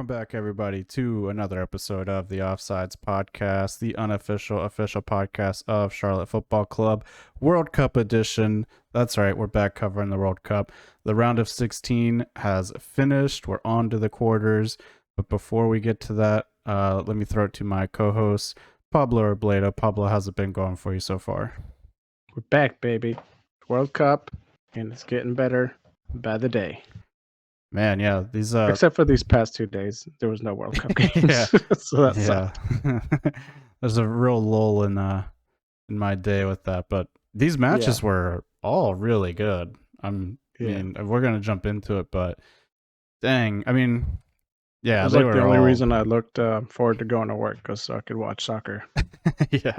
welcome back, everybody, to another episode of the Offsides Podcast, the unofficial, official podcast of Charlotte Football Club, World Cup edition. That's right, we're back covering the World Cup. The round of 16 has finished. We're on to the quarters. But before we get to that, let me throw it to my co-host, Pablo Robledo. Pablo, how's it been going for you so far? We're back, baby. World Cup, and it's getting better by the day. Man, yeah, these Except for these past 2 days, there was no World Cup games. Yeah. So that sucked. There's a real lull in my day with that, but these matches were all really good. I mean, we're gonna jump into it, but dang, I mean, yeah, it was they like were the only all... reason I looked forward to going to work because I could watch soccer. Yeah.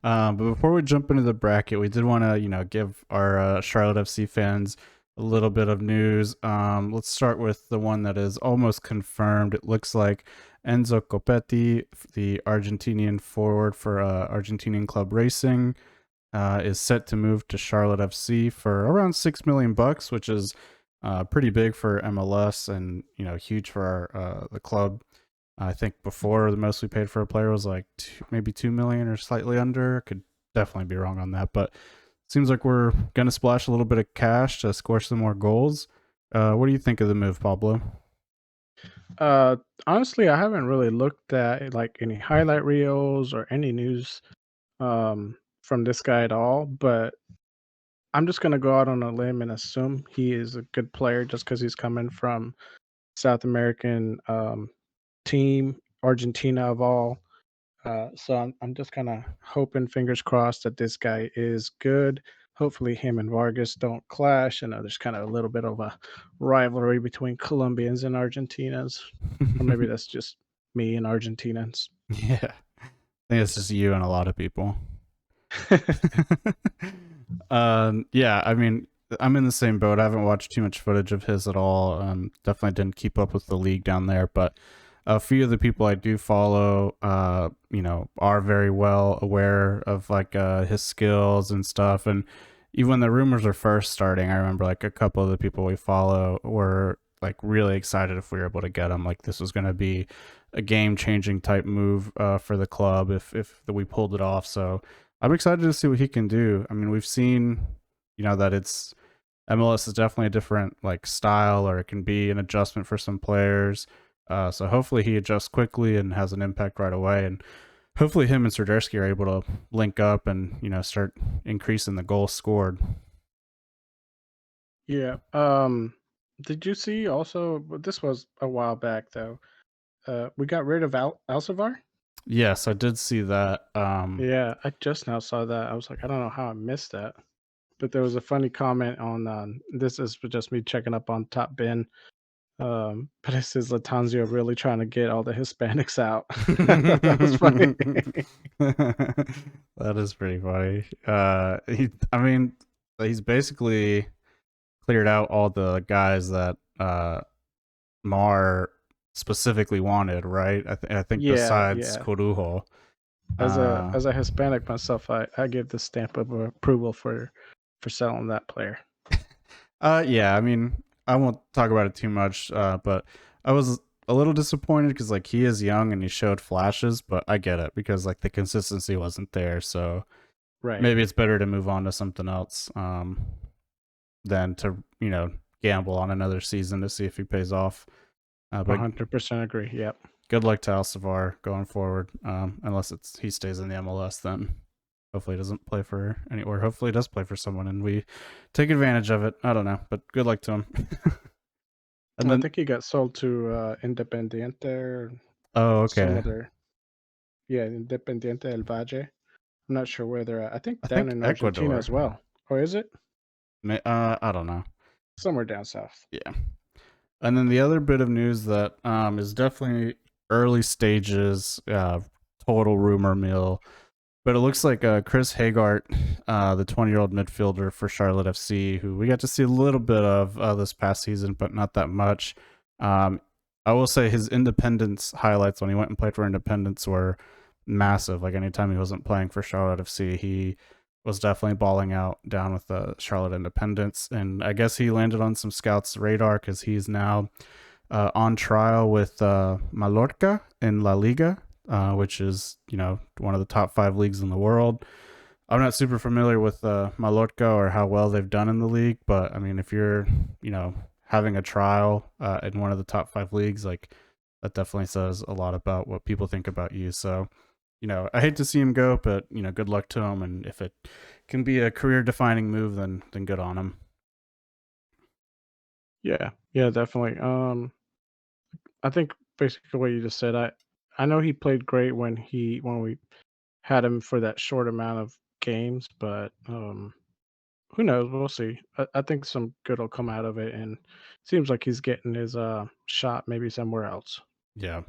But before we jump into the bracket, we did want to, give our Charlotte FC fans a little bit of news. Let's start with the one that is almost confirmed. It looks like Enzo Copetti, the Argentinian forward for Argentinian Club Racing, is set to move to Charlotte FC for around $6 million, which is pretty big for MLS and huge for the club. I think before the most we paid for a player was like maybe $2 million or slightly under. Could definitely be wrong on that, but seems like we're gonna splash a little bit of cash to score some more goals. What do you think of the move, Pablo? Honestly, I haven't really looked at like any highlight reels or any news from this guy at all, but I'm just gonna go out on a limb and assume he is a good player just because he's coming from South American team, Argentina of all. So I'm just kind of hoping, fingers crossed, that this guy is good. Hopefully, him and Vargas don't clash. And there's kind of a little bit of a rivalry between Colombians and Argentinians, or maybe that's just me and Argentinians. Yeah, I think it's just you and a lot of people. Yeah, I mean, I'm in the same boat. I haven't watched too much footage of his at all. Definitely didn't keep up with the league down there, but a few of the people I do follow, are very well aware of like his skills and stuff. And even when the rumors were first starting, I remember like a couple of the people we follow were like really excited if we were able to get him. Like this was going to be a game-changing type move for the club if we pulled it off. So I'm excited to see what he can do. I mean, we've seen, that it's MLS is definitely a different like style, or it can be an adjustment for some players. So hopefully he adjusts quickly and has an impact right away, and hopefully him and Swiderski are able to link up and start increasing the goals scored. Yeah. Did you see also? This was a while back though. We got rid of Alcivar. Yes, I did see that. Yeah, I just now saw that. I was like, I don't know how I missed that. But there was a funny comment on this is just me checking up on Top Bin. But it says Latanzio really trying to get all the Hispanics out. That was funny. That is pretty funny. He's basically cleared out all the guys that Mar specifically wanted, right? I think besides Corujo. As a Hispanic myself, I give the stamp of approval for selling that player. Yeah, I mean, I won't talk about it too much, but I was a little disappointed because like he is young and he showed flashes, but I get it because like the consistency wasn't there. So maybe it's better to move on to something else than to gamble on another season to see if he pays off. 100% agree. Yep. Good luck to Alcivar going forward. Unless he stays in the MLS, then hopefully he doesn't play for any, or hopefully he does play for someone and we take advantage of it. I don't know, but good luck to him. And I think he got sold to Independiente. Oh, okay. Independiente del Valle. I'm not sure where they're at. I think down in Argentina Ecuador as well. Or is it? I don't know. Somewhere down south. Yeah. And then the other bit of news that is definitely early stages, total rumor mill, but it looks like Chris Hagart, the 20-year-old midfielder for Charlotte FC, who we got to see a little bit of this past season, but not that much. I will say his Independence highlights when he went and played for Independence were massive. Like anytime he wasn't playing for Charlotte FC, he was definitely balling out down with the Charlotte Independence. And I guess he landed on some scouts' radar because he's now on trial with Mallorca in La Liga, which is one of the top 5 leagues in the world. I'm not super familiar with Mallorca or how well they've done in the league, but I mean, if you're having a trial in one of the top 5 leagues, like that definitely says a lot about what people think about you. So I hate to see him go, but good luck to him. And if it can be a career-defining move, then good on him. Yeah, yeah, definitely. I think basically what you just said. I know he played great when we had him for that short amount of games, but who knows? We'll see. I think some good will come out of it, and seems like he's getting his shot maybe somewhere else. Yeah,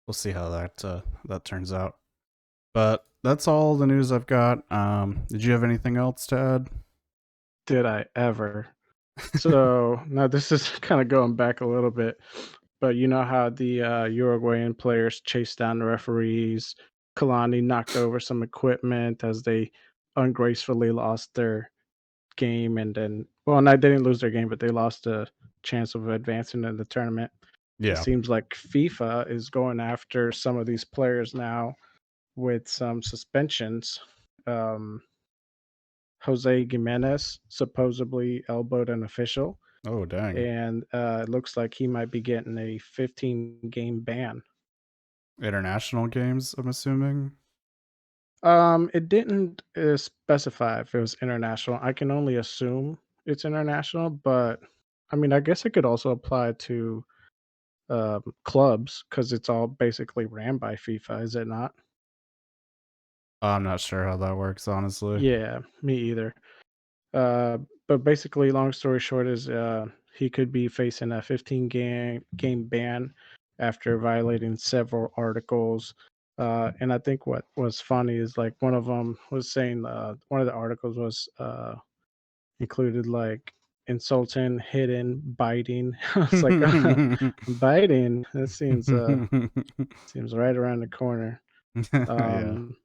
we'll see how that turns out. But that's all the news I've got. Did you have anything else to add? Did I ever? So now this is kind of going back a little bit, but you know how the Uruguayan players chased down the referees. Kalani knocked over some equipment as they ungracefully lost their game, and then well, not they didn't lose their game, but they lost a chance of advancing in the tournament. It Yeah. seems like FIFA is going after some of these players now with some suspensions. Um, Jose Gimenez supposedly elbowed an official, Oh, dang. and it looks like he might be getting a 15-game ban. International games, I'm assuming. It didn't specify if it was international. I can only assume it's international, but I mean, I guess it could also apply to clubs because it's all basically ran by FIFA, is it not? I'm not sure how that works, honestly. Yeah, me either. Uh, but basically, long story short is he could be facing a 15 game ban after violating several articles. And I think what was funny is like one of them was saying one of the articles was included like insulting, hitting, biting. I was like, biting. That seems right around the corner. Yeah. Um,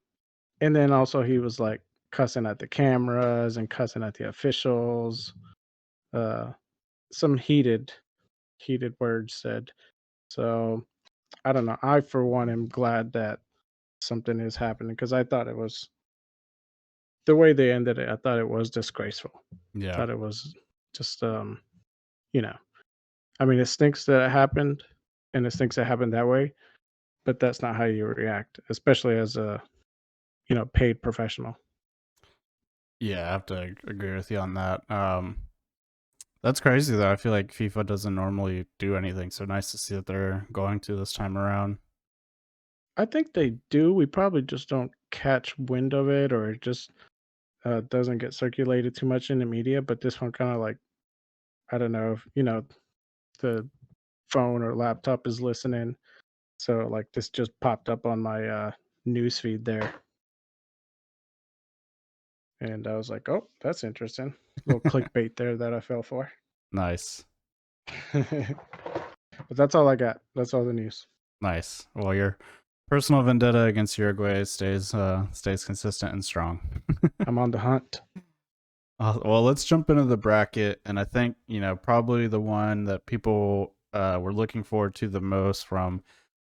and then also he was like cussing at the cameras and cussing at the officials. Uh, some heated words said. So I don't know. I for one am glad that something is happening because I thought it was the way they ended it. I thought it was disgraceful. Yeah. Thought it was just you know. I mean, it stinks that it happened, and it stinks it happened that way. But that's not how you react, especially as a paid professional. Yeah, I have to agree with you on that. That's crazy though. I feel like FIFA doesn't normally do anything, so nice to see that they're going to this time around. I think they do. We probably just don't catch wind of it, or it just doesn't get circulated too much in the media. But this one kind of like I don't know if the phone or laptop is listening. So like this just popped up on my news feed there, and I was like, oh, that's interesting. Little clickbait there that I fell for. Nice. But that's all I got. That's all the news. Nice. Well, your personal vendetta against Uruguay stays consistent and strong. I'm on the hunt. Well, let's jump into the bracket, and I think probably the one that people were looking forward to the most from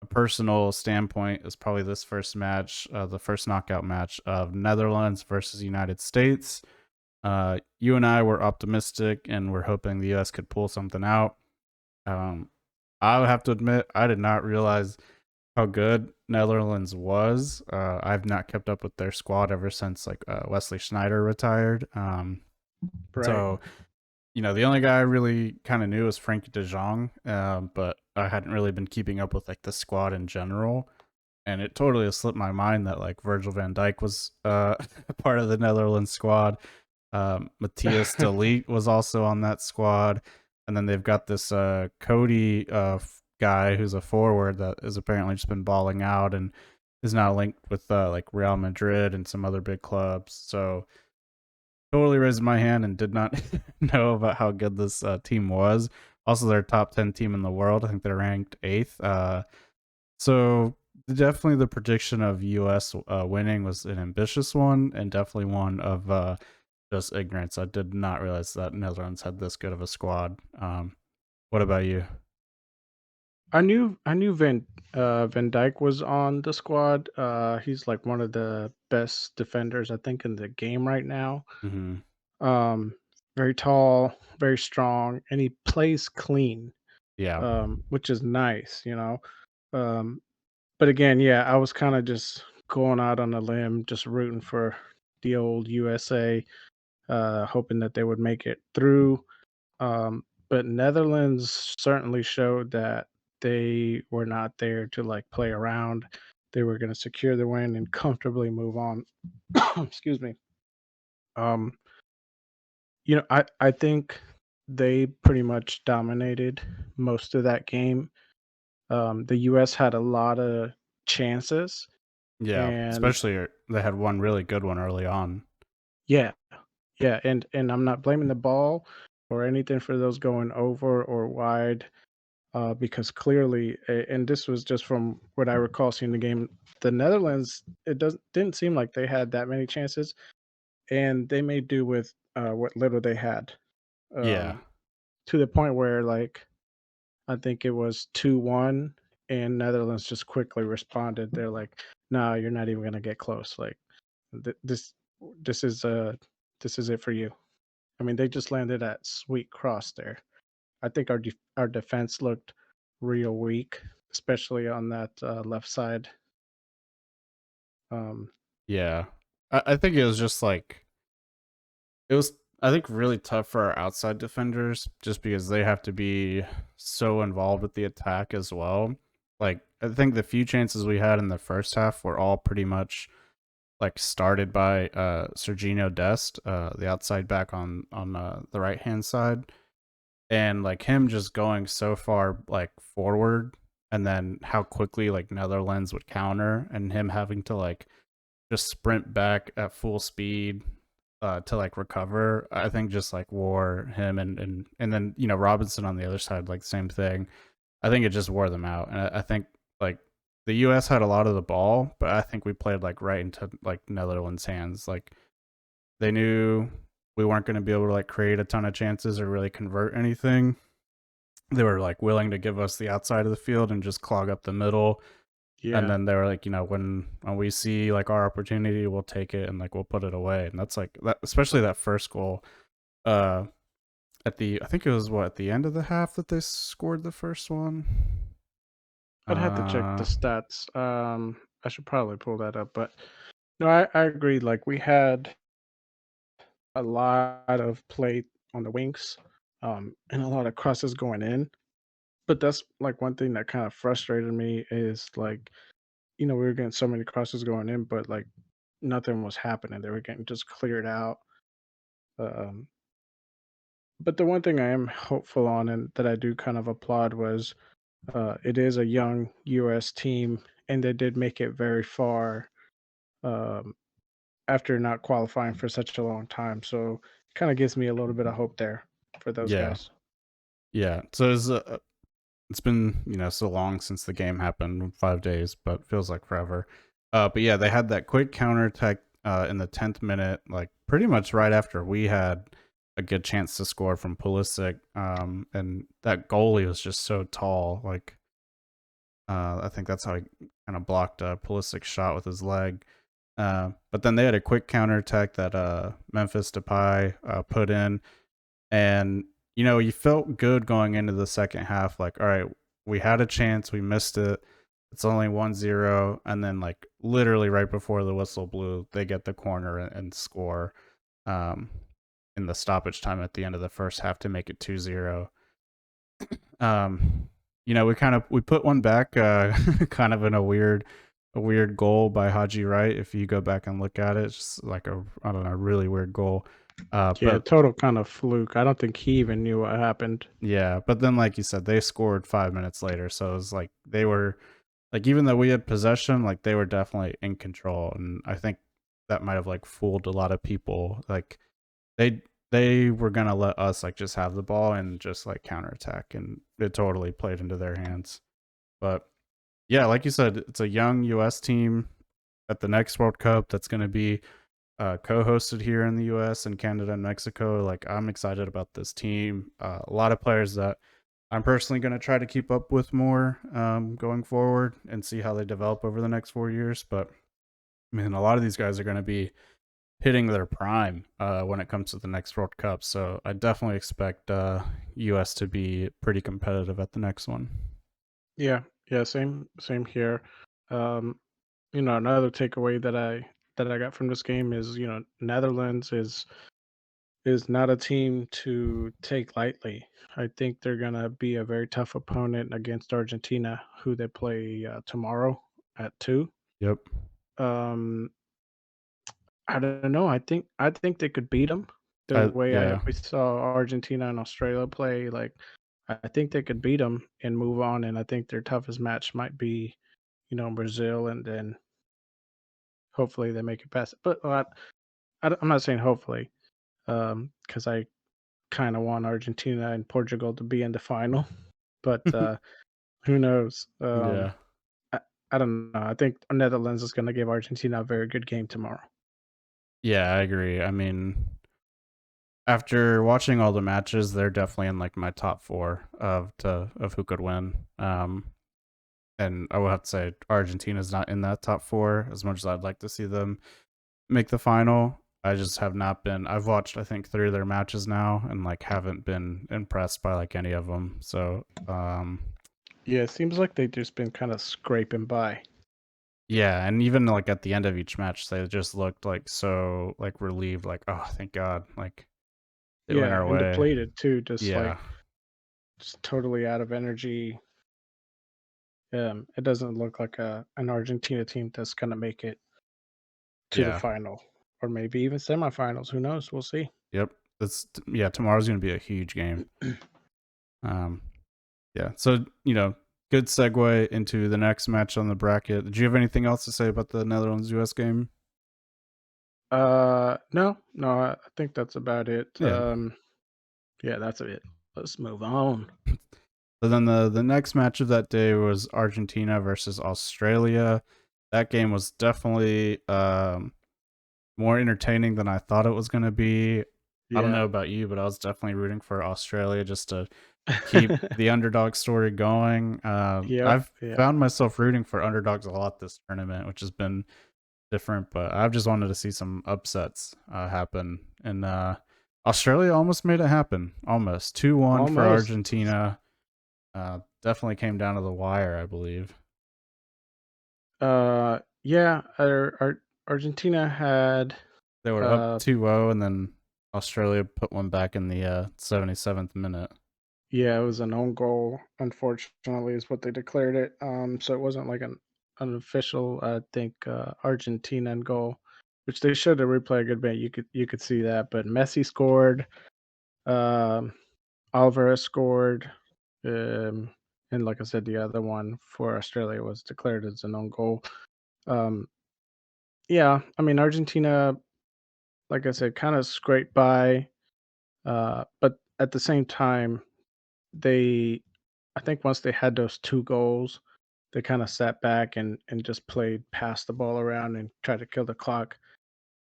a personal standpoint is probably this first match, the first knockout match of Netherlands versus United States. You and I were optimistic, and we're hoping the U.S. could pull something out. Um, I would have to admit, I did not realize how good Netherlands was. I've not kept up with their squad ever since like Wesley Schneider retired. Right. So the only guy I really kind of knew was Frankie De Jong, but I hadn't really been keeping up with like the squad in general. And it totally slipped my mind that like Virgil van Dijk was part of the Netherlands squad. Matthias de Ligt was also on that squad, and then they've got this Cody guy who's a forward that has apparently just been balling out and is now linked with like Real Madrid and some other big clubs. So totally raised my hand and did not know about how good this team was. Also, they're top 10 team in the world. I think they're ranked eighth. So definitely the prediction of US winning was an ambitious one and definitely one of just ignorance. I did not realize that Netherlands had this good of a squad. What about you? I knew Van Dyke was on the squad. He's like one of the best defenders I think in the game right now. Hmm. Um, Very tall, very strong, and he plays clean, Yeah. which is nice, you know. Um, but again, yeah, I was kind of just going out on a limb, just rooting for the old USA, hoping that they would make it through. But Netherlands certainly showed that they were not there to like play around. They were going to secure the win and comfortably move on. Excuse me. Um, I think they pretty much dominated most of that game. The US had a lot of chances, Yeah. and Especially they had one really good one early on. yeah, yeah, and I'm not blaming the ball or anything for those going over or wide. Because clearly, and this was just from what I recall seeing the game, the Netherlands, didn't seem like they had that many chances, and they made do with what little they had, Yeah. to the point where like I think it was 2-1, and Netherlands just quickly responded. They're like, "No, you're not even gonna get close. Like th- this, this is uh, this is it for you." I mean, they just landed that sweet cross there. I think our defense looked real weak, especially on that left side. Um, Yeah. I think it was just like it was I think really tough for our outside defenders just because they have to be so involved with the attack as well. Like I think the few chances we had in the first half were all pretty much like started by Serginho Dest, the outside back on the right hand side, and like him just going so far like forward, and then how quickly like Netherlands would counter, and him having to like just sprint back at full speed to like recover. I think just like wore him and then Robinson on the other side, like same thing. I think it just wore them out, and I think like the U.S. had a lot of the ball, but I think we played like right into like Netherlands' hands. Like they knew we weren't going to be able to like create a ton of chances or really convert anything. They were like willing to give us the outside of the field and just clog up the middle. And yeah, then they were like, when we see like our opportunity, we'll take it and like we'll put it away. And that's like that, especially that first goal. Uh, I think it was what at the end of the half that they scored the first one. I'd have to check the Uh, stats. I should probably pull that up, but no, I agree. Like we had a lot of play on the wings, and a lot of crosses going in. But that's like one thing that kind of frustrated me is like, we were getting so many crosses going in, but like nothing was happening. They were getting just cleared out. Um, but the one thing I am hopeful on and that I do kind of applaud was it is a young U.S. team, and they did make it very far um, after not qualifying for such a long time. So it kind of gives me a little bit of hope there for those yeah, guys. yeah. So it's been so long since the game happened, 5 days, but feels like forever. But yeah, they had that quick counterattack in the 10th minute, like pretty much right after we had a good chance to score from Pulisic. And that goalie was just so tall. Like I think that's how he kind of blocked Pulisic's shot with his leg. But then they had a quick counterattack that Memphis Depay put in, and you felt good going into the second half. Like, all right, we had a chance, we missed it. It's only 1-0, and then like literally right before the whistle blew, they get the corner and score um, in the stoppage time at the end of the first half to make it 2-0. Um, we put one back, kind of in a weird goal by Haji Wright. If you go back and look at it, it's just like a I don't know, really weird goal. Yeah, But total kind of fluke. I don't think he even knew what happened. yeah, but then like you said, they scored 5 minutes later, so it was like they were like even though we had possession, like they were definitely in control, and I think that might have like fooled a lot of people. Like they they were gonna let us like just have the ball and just like counterattack, and it totally played into their hands. But yeah, like you said, it's a young U.S. team at the next World Cup that's going to be co-hosted here in the U.S. and Canada and Mexico. Like I'm excited about this team. A lot of players that I'm personally going to try to keep up with more going forward and see how they develop over the next 4 years. But I mean, a lot of these guys are going to be hitting their prime when it comes to the next World Cup. So I definitely expect U.S. to be pretty competitive at the next one. Yeah, yeah, same here. Um, another takeaway that I got from this game is, Netherlands is not a team to take lightly. I think they're gonna be a very tough opponent against Argentina, who they play tomorrow at 2. Yep. Um, I don't know. I think they could beat them the way Yeah. we saw Argentina and Australia play. Like, I think they could beat them and move on. And I think their toughest match might be, Brazil, and then hopefully they make it past. But I'm not saying hopefully, because I kind of want Argentina and Portugal to be in the final. But who knows? Yeah. I, I don't know. I think Netherlands is going to give Argentina a very good game tomorrow. Yeah, I agree. I mean, after watching all the matches, they're definitely in like my top four of who could win. And I would have to say Argentina's not in that top four as much as I'd like to see them make the final. I just have not been. I've watched I think 3 of their matches now, and like haven't been impressed by like any of them. So Yeah, it seems like they've just been kind of scraping by. yeah, and even like at the end of each match, they just looked like so like relieved, like oh thank God, like it went Yeah, our and way. depleted too, Yeah, just totally out of energy. It doesn't look like an Argentina team that's gonna make it to the yeah, final, or maybe even semifinals. Who knows? We'll see. yep. That's yeah. Tomorrow's gonna be a huge game. Um, yeah. So good segue into the next match on the bracket. Did you have anything else to say about the Netherlands US game? No, no, I think that's about it. Yeah. Yeah, that's it. Let's move on. So then the next match of that day was Argentina versus Australia. That game was definitely more entertaining than I thought it was going to be. I don't Yeah. know about you, but I was definitely rooting for Australia just to keep the underdog story going. Yep. I've Yep. found myself rooting for underdogs a lot this tournament, which has been different, but I've just wanted to see some upsets happen. And Australia almost made it happen. Almost 2-1 for Almost. Argentina. Definitely came down to the wire, I believe. Yeah. Argentina had. They were up Uh, 2-0, and then Australia put one back in the 77th minute. yeah, it was an own goal. Unfortunately, is what they declared it. So it wasn't like an official. I think Argentinian goal, which they showed the replay a good bit. You could see that, but Messi scored. Um, Alvarez scored. Um, and like I said, the other one for Australia was declared as an own goal. Um, yeah, I mean Argentina, like I said, kind of scraped by, but at the same time, they, I think once they had those 2 goals, they kind of sat back and just played, passed the ball around and tried to kill the clock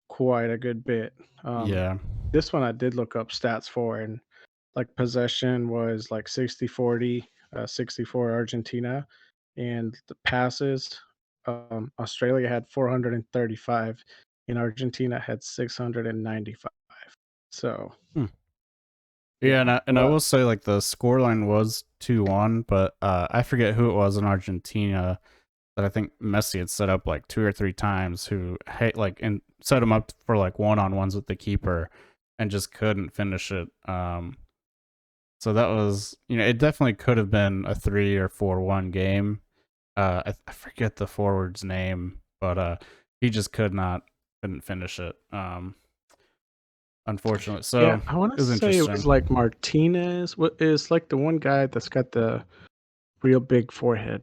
quite a good bit. Um, Yeah. this one I did look up stats for, and like possession was like 60-40, 64 Argentina, and the passes, Australia had 435 and Argentina had 695. So Hmm. Yeah, yeah, and I will say like the scoreline was 2-1, but I forget who it was in Argentina that I think Messi had set up like 2 or 3 times who like and set him up for like one-on-ones with the keeper and just couldn't finish it. So that was it definitely could have been a 3 or 4-1 game. I forget the forward's name, but he just couldn't finish it. Unfortunately, yeah, so I want it to was say it was interesting. like Martinez. What is like the one guy that's got the real big forehead?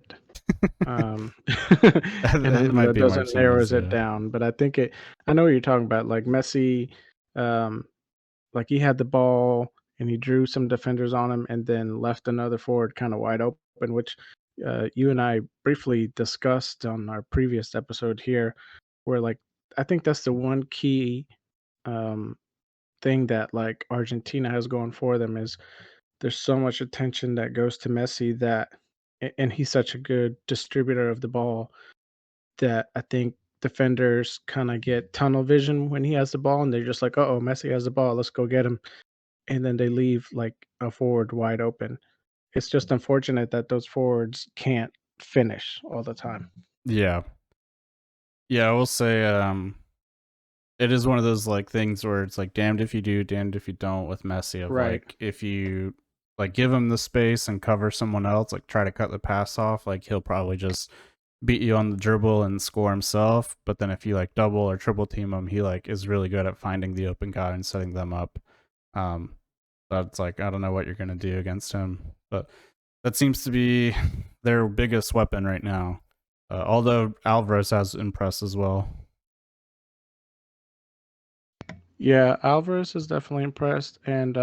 Um, That and might that be doesn't Martinez. narrows it Yeah, down. But I think it. I know what you're talking about. Like Messi, um, like he had the ball and he drew some defenders on him, and then left another forward kind of wide open, which you and I briefly discussed on our previous episode here, where like I think that's the one key um, thing that like Argentina has going for them is there's so much attention that goes to Messi that and he's such a good distributor of the ball that I think defenders kinda get tunnel vision when he has the ball, and they're just like, "Uh-oh, Messi has the ball, let's go get him," and then they leave, like, a forward wide open. It's just unfortunate that those forwards can't finish all the time. Yeah. Yeah, I will say, it is one of those, like, things where it's, like, damned if you do, damned if you don't with Messi of, Right. like, if you, like, give him the space and cover someone else, like, try to cut the pass off, like, he'll probably just beat you on the dribble and score himself, but then if you, like, double or triple team him, he, like, is really good at finding the open guy and setting them up. Um, that's, like, I don't know what you're gonna do against him, but that seems to be their biggest weapon right now, although Alvarez has impressed as well. Yeah, Alvarez is definitely impressed, and,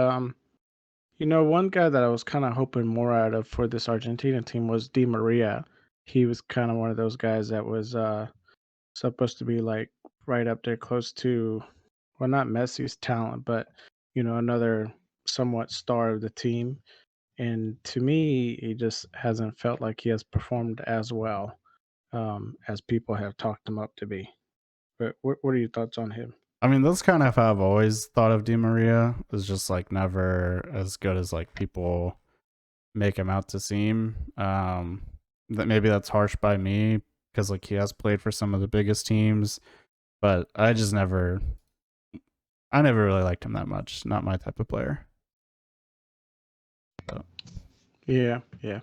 one guy that I was kinda hoping more out of for this Argentina team was Di Maria. He was kinda one of those guys that was, supposed to be, like, right up there close to well, not Messi's talent, but, another somewhat star of the team, and to me, he just hasn't felt like he has performed as well, as people have talked him up to be. But what are your thoughts on him? I mean, that's kind of how I've always thought of Di Maria. Is just like never as good as like people make him out to seem. That maybe that's harsh by me because like he has played for some of the biggest teams, but I never really liked him that much. Not my type of player. So. Yeah, yeah.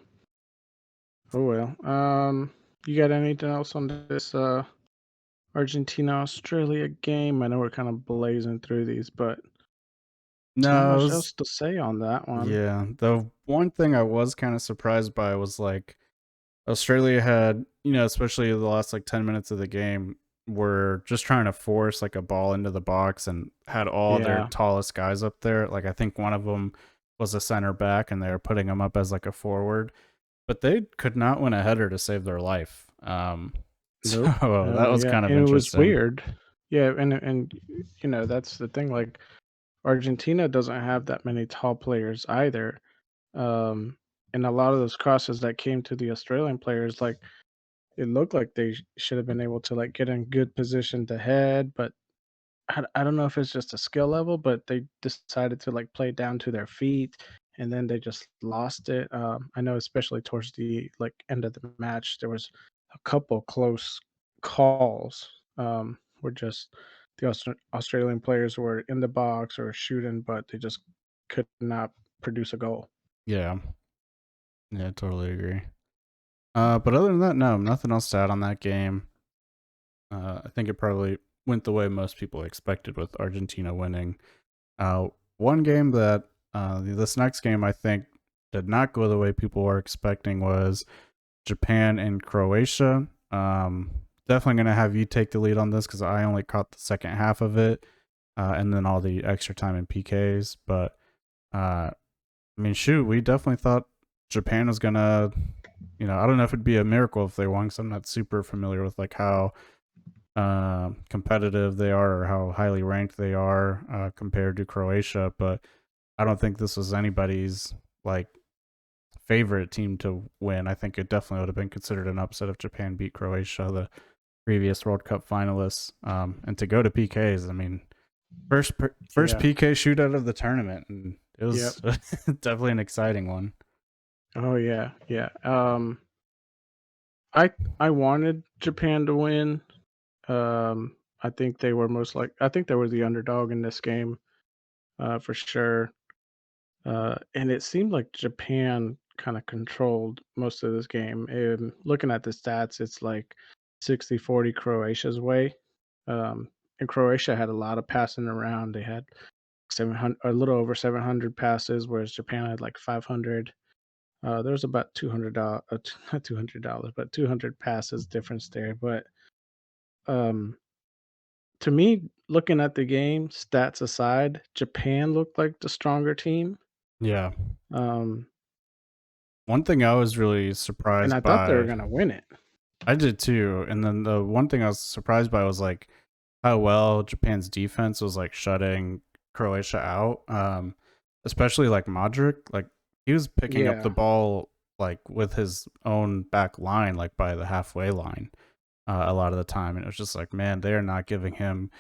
Oh, well. You got anything else on this, Argentina-Australia game? I know we're kinda blazing through these, but there's not No, it much was else to say on that one. yeah. The one thing I was kind of surprised by was like Australia had, especially the last like 10 minutes of the game, were just trying to force like a ball into the box and had all their Yeah. tallest guys up there. Like I think one of them was a center back and they were putting him up as like a forward, but they could not win a header to save their life. So Nope. that was Yeah, kind of and it was interesting. weird. Yeah, and that's the thing, like, Argentina doesn't have that many tall players either, and a lot of those crosses that came to the Australian players, like, it looked like they should have been able to, like, get in good position to head, but I don't know if it's just a skill level, but they decided to, like, play down to their feet, and then they just lost it. I know especially towards the, like, end of the match, there was a couple close calls, where just the Australian players were in the box or shooting, but they just could not produce a goal. Yeah. Yeah, totally agree. But other than that, no, nothing else to add on that game. I think it probably went the way most people expected with Argentina winning. One game that this next game I think did not go the way people were expecting was Japan and Croatia. Definitely gonna have you take the lead on this because I only caught the second half of it, and then all the extra time in PKs. But I mean, shoot, we definitely thought Japan was gonna. I don't know if it'd be a miracle if they won, because I'm not super familiar with like how competitive they are or how highly ranked they are compared to Croatia. But I don't think this was anybody's like favorite team to win. I think it definitely would have been considered an upset if Japan beat Croatia, the previous World Cup finalists. And to go to PKs, I mean, first Yeah. PK shootout of the tournament, and it Yep. was definitely an exciting one. Oh, yeah, yeah. I wanted Japan to win. I think I think they were the underdog in this game, for sure. And it seemed like Japan kind of controlled most of this game. Looking at the stats, it's like 60-40 Croatia's way. And Croatia had a lot of passing around. They had 700, a little over 700 passes, whereas Japan had like 500. There was about $200, not $200, but 200 passes difference there. But um, to me, looking at the game, stats aside, Japan looked like the stronger team. Yeah. Um, One thing I was really and surprised I thought they were by, gonna win it. I did too. And then the one thing I was surprised by was like how well Japan's defense was like shutting Croatia out. Especially like Modric. Like he was picking up the Yeah, ball like with his own back line, like by the halfway line, a lot of the time, and it was just like, man, they are not giving him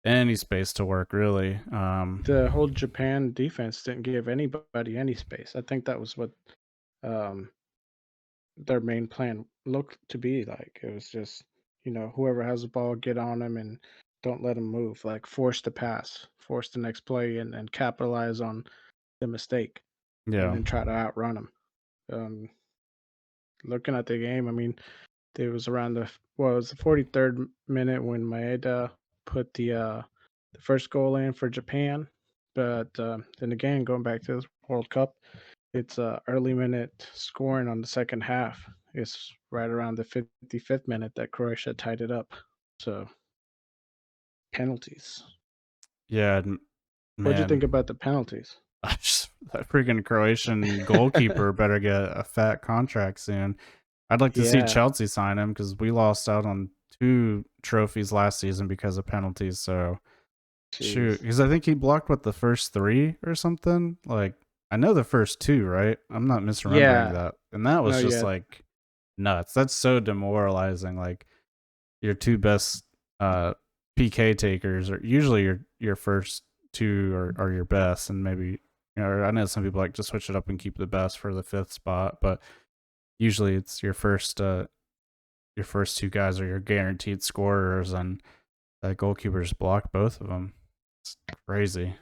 any space to work, really. the whole Japan defense didn't give anybody any space. I think that was what um, their main plan looked to be like. It was just, whoever has the ball, get on them and don't let them move. Like force the pass, force the next play, and capitalize on the mistake, and Yeah, then try to outrun them. Looking at the game, I mean, it was around it was the 43rd minute when Maeda put the first goal in for Japan. But then again, going back to this World Cup, it's early minute scoring on the second half. It's right around the 55th minute that Croatia tied it up. So penalties. yeah, What'd you think man. about the penalties? That freaking Croatian goalkeeper better get a fat contract soon. I'd like to see Yeah, Chelsea sign him because we lost out on 2 trophies last season because of penalties. So shoot, jeez. because I think he blocked what the first 3 or something. Like I know the first 2, right? I'm not misremembering Yeah, that, and that was no, just yeah, like nuts. That's so demoralizing. Like your 2 best PK takers are usually your first 2 are your best, and maybe I know some people like to switch it up and keep the best for the 5th spot, but usually it's your first 2 guys are your guaranteed scorers, and that goalkeeper's blocked both of them. It's crazy.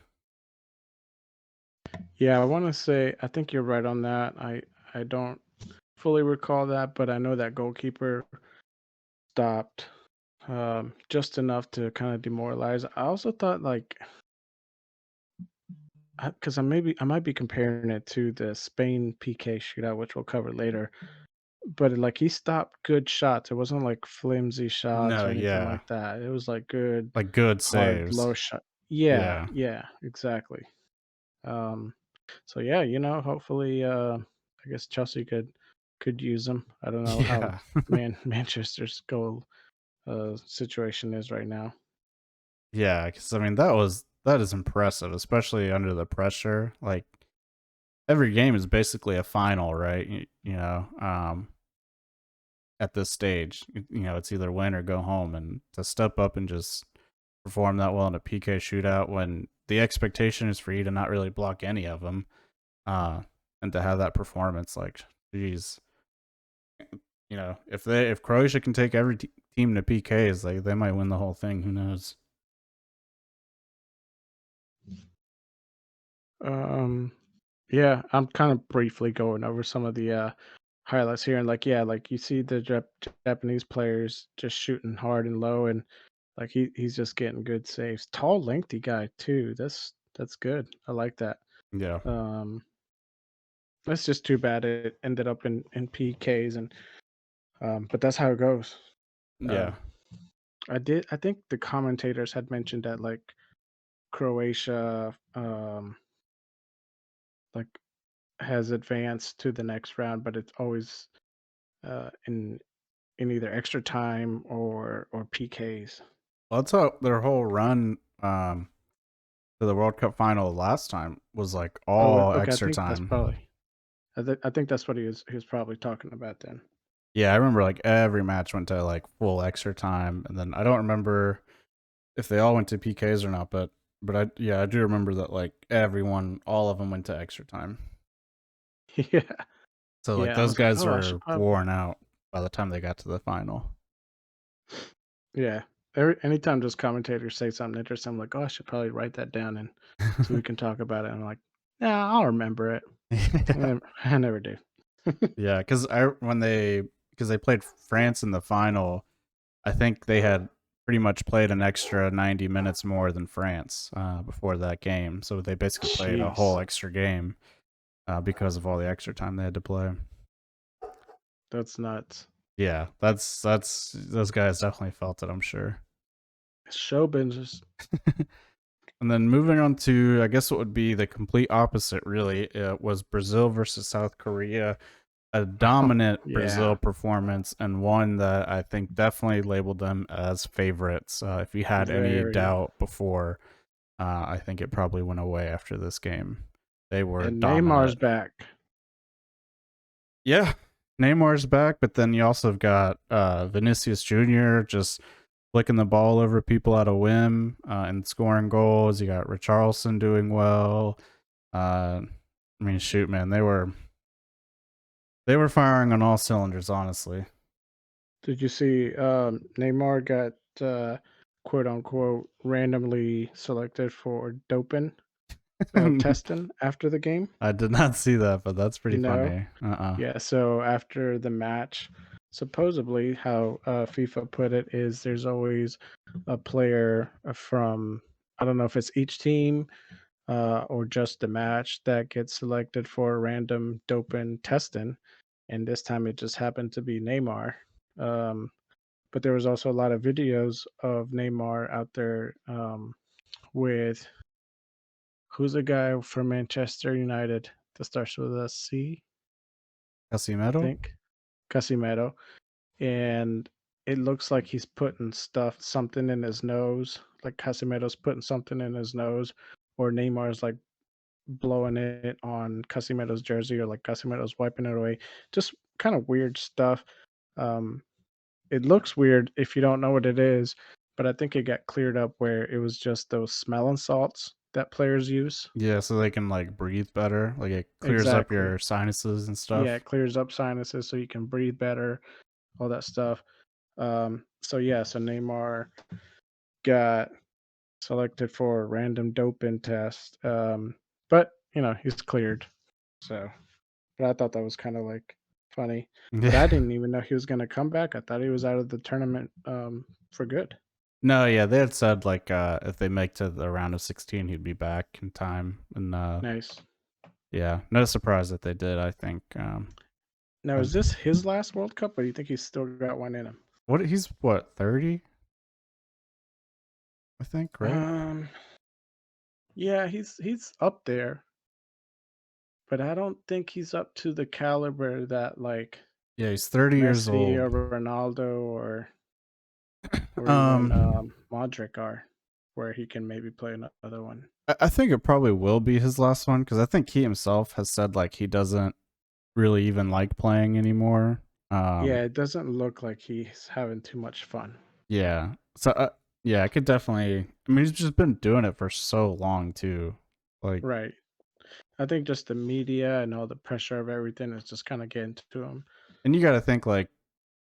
yeah. I want to say I think you're right on that. I don't fully recall that, but I know that goalkeeper stopped just enough to kind of demoralize. I also thought like because I might be comparing it to the Spain PK shootout, which we'll cover later. But like he stopped good shots. It wasn't like flimsy shots No, or anything yeah, like that. It was like good, like good hard, saves. low shot. Yeah, Yeah, yeah, exactly. Um, so yeah, hopefully, I guess Chelsea could use them. I don't know how yeah, Manchester's goal situation is right now. yeah. Because I mean that is impressive, especially under the pressure. Like every game is basically a final, right? At this stage, it's either win or go home, and to step up and just perform that well in a PK shootout when the expectation is for you to not really block any of them, uh, and to have that performance, like, geez, if Croatia can take every team to PKs, like they might win the whole thing. Who knows? Um, yeah, I'm kind of briefly going over some of the highlights here, and like, yeah, like you see the Japanese players just shooting hard and low, and like he's just getting good saves. Tall, lengthy guy too. That's good. I like that. Yeah, Um, that's just too bad it ended up in PKs, and but that's how it goes. yeah. Um, I think the commentators had mentioned that like Croatia like has advanced to the next round, but it's always in either extra time or PKs. Well, that's how their whole run to the World Cup final last time was like Oh, all okay. extra time. I think that's what he was probably talking about then. Yeah, I remember like every match went to like full extra time, and then I don't remember if they all went to PKs or not, but I do remember that like all of them went to extra time. Yeah, So like yeah. I those was like, guys oh, I were should probably. worn out by the time they got to the final. Yeah. Anytime those commentators say something interesting, I'm like, oh, I should probably write that down and so we can talk about it. And I'm like, nah, I'll remember it. Yeah, I never do. yeah, because they played France in the final. I think they had pretty much played an extra 90 minutes more than France before that game, so they basically played a Jeez, whole extra game because of all the extra time they had to play. that's nuts. Yeah, that's those guys definitely felt it, I'm sure. Show business. And then moving on to, I guess, what would be the complete opposite, really, was Brazil versus South Korea. A Oh, dominant Brazil yeah, performance, and one that I think definitely labeled them as favorites. If you had any very. doubt before, I think it probably went away after this game. They were And Neymar's dominant. back. Yeah, Neymar's back, but then you also have got Vinicius Jr. just flicking the ball over people at a whim and scoring goals. You got Richarlison doing well. I mean, shoot, man, they were firing on all cylinders, honestly. Did you see Neymar got quote unquote randomly selected for doping testing after the game? I did not see that, but that's pretty No. funny. Yeah, so after the match, supposedly how FIFA put it is there's always a player from, I don't know if it's each team or just the match that gets selected for random doping testing, and this time it just happened to be Neymar. Um, but there was also a lot of videos of Neymar out there with who's a guy from Manchester United that starts with a C, I Casimiro? think, Casimiro, and it looks like he's putting something in his nose, like Casimiro's putting something in his nose, or Neymar's like blowing it on Casimiro's jersey, or like Casimiro's wiping it away. Just kind of weird stuff. Um, it looks weird if you don't know what it is, but I think it got cleared up where it was just those smelling salts that players use. Yeah, so they can like breathe better. Like it clears up Exactly. your sinuses and Yeah, stuff. it clears up sinuses so you can breathe better, all that stuff. So yeah, so Neymar got selected for a random doping test. But you know, he's cleared. So, but I thought that was kind of like funny. But I Yeah. didn't even know he was going to come back. I thought he was out of the tournament for good. No, yeah, they had said like if they make to the round of 16, he'd be back in time, and Nice. yeah, no surprise that they did. I think. Now, is And this his last World Cup, or do you think he's still got one in him? what he's what 30? I think, right? Um, yeah, he's up there, but I don't think he's up to the caliber that like Yeah, he's 30 years Messi or old. Ronaldo or even um, Modric are, where he can maybe play another one. I think it probably will be his last one because I think he himself has said like he doesn't really even like playing anymore. Yeah, it doesn't look like he's having too much fun. Yeah. So yeah, I could definitely. I mean, he's just been doing it for so long too. Like, Right. I think just the media and all the pressure of everything is just kind of getting to him. and you got to think like,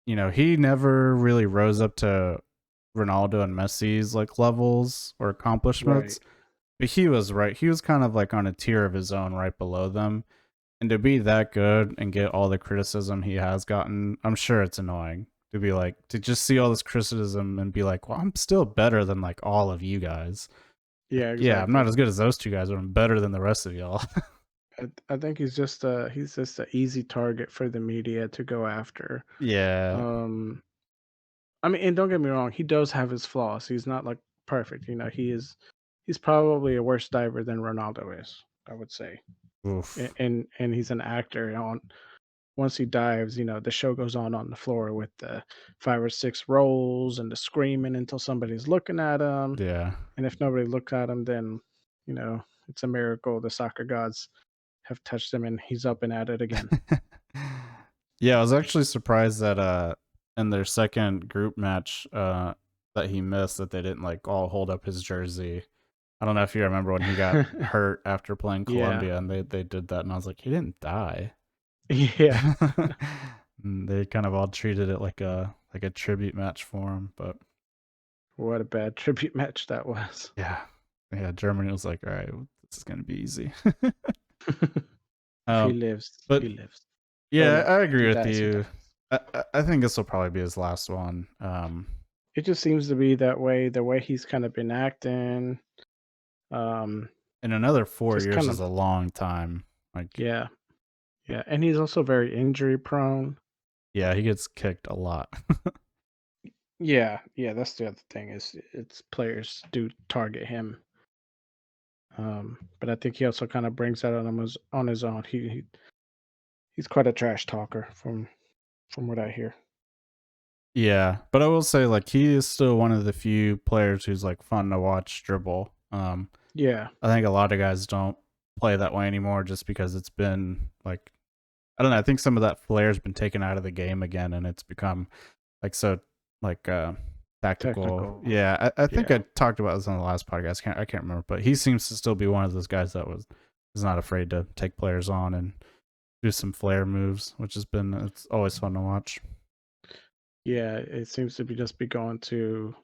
he never really rose up to Ronaldo and Messi's like levels or Right. accomplishments, but he was right. He was kind of like on a tier of his own, right below them. And to be that good and get all the criticism he has gotten, I'm sure it's annoying to be like to just see all this criticism and be like, well, I'm still better than like all of you guys. Like, Yeah, yeah, I'm not exactly. as good as those two guys, but I'm better than the rest of y'all. I think he's just an easy target for the media to go after. Yeah. Um, I mean, and don't get me wrong, he does have his flaws. He's not like perfect. You know, he's probably a worse diver than Ronaldo is, I would say. Oof. And he's an actor. Once he dives, the show goes on the floor with the 5 or 6 rolls and the screaming until somebody's looking at him. Yeah. And if nobody looks at him, then it's a miracle the soccer gods have touched him and he's up and at it again. Yeah, I was actually surprised that in their second group match that he missed that they didn't like all hold up his jersey. I don't know if you remember when he got hurt after playing Yeah. Colombia and they did that and I was like, he didn't die. Yeah. And they kind of all treated it like a tribute match for him, but What a bad tribute match that was. yeah. Yeah, Germany was like, all right, this is gonna be easy. If he um lives, he but lives. Oh yeah, no, I if agree he with dies, he you. dies. I think this will probably be his last one. It just seems to be that way, the way he's kind of been acting. Um, And another four just years kind is of, a long time. Like, yeah, yeah. And he's also very injury prone. yeah, he gets kicked a lot. Yeah, yeah, that's the other thing is it's players do target him. But I think he also kind of brings that on his own. He's quite a trash talker from what I hear. Yeah, but I will say, like, he is still one of the few players who's like fun to watch dribble. Yeah, I think a lot of guys don't play that way anymore just because it's been like I don't know. I think some of that flair's been taken out of the game again, and it's become like so like tactical. Technical. Yeah, I think I Yeah. talked about this on the last podcast. I can't remember, but he seems to still be one of those guys that is not afraid to take players on and do some flair moves, which has been it's always fun to watch. Yeah, it seems to be going to,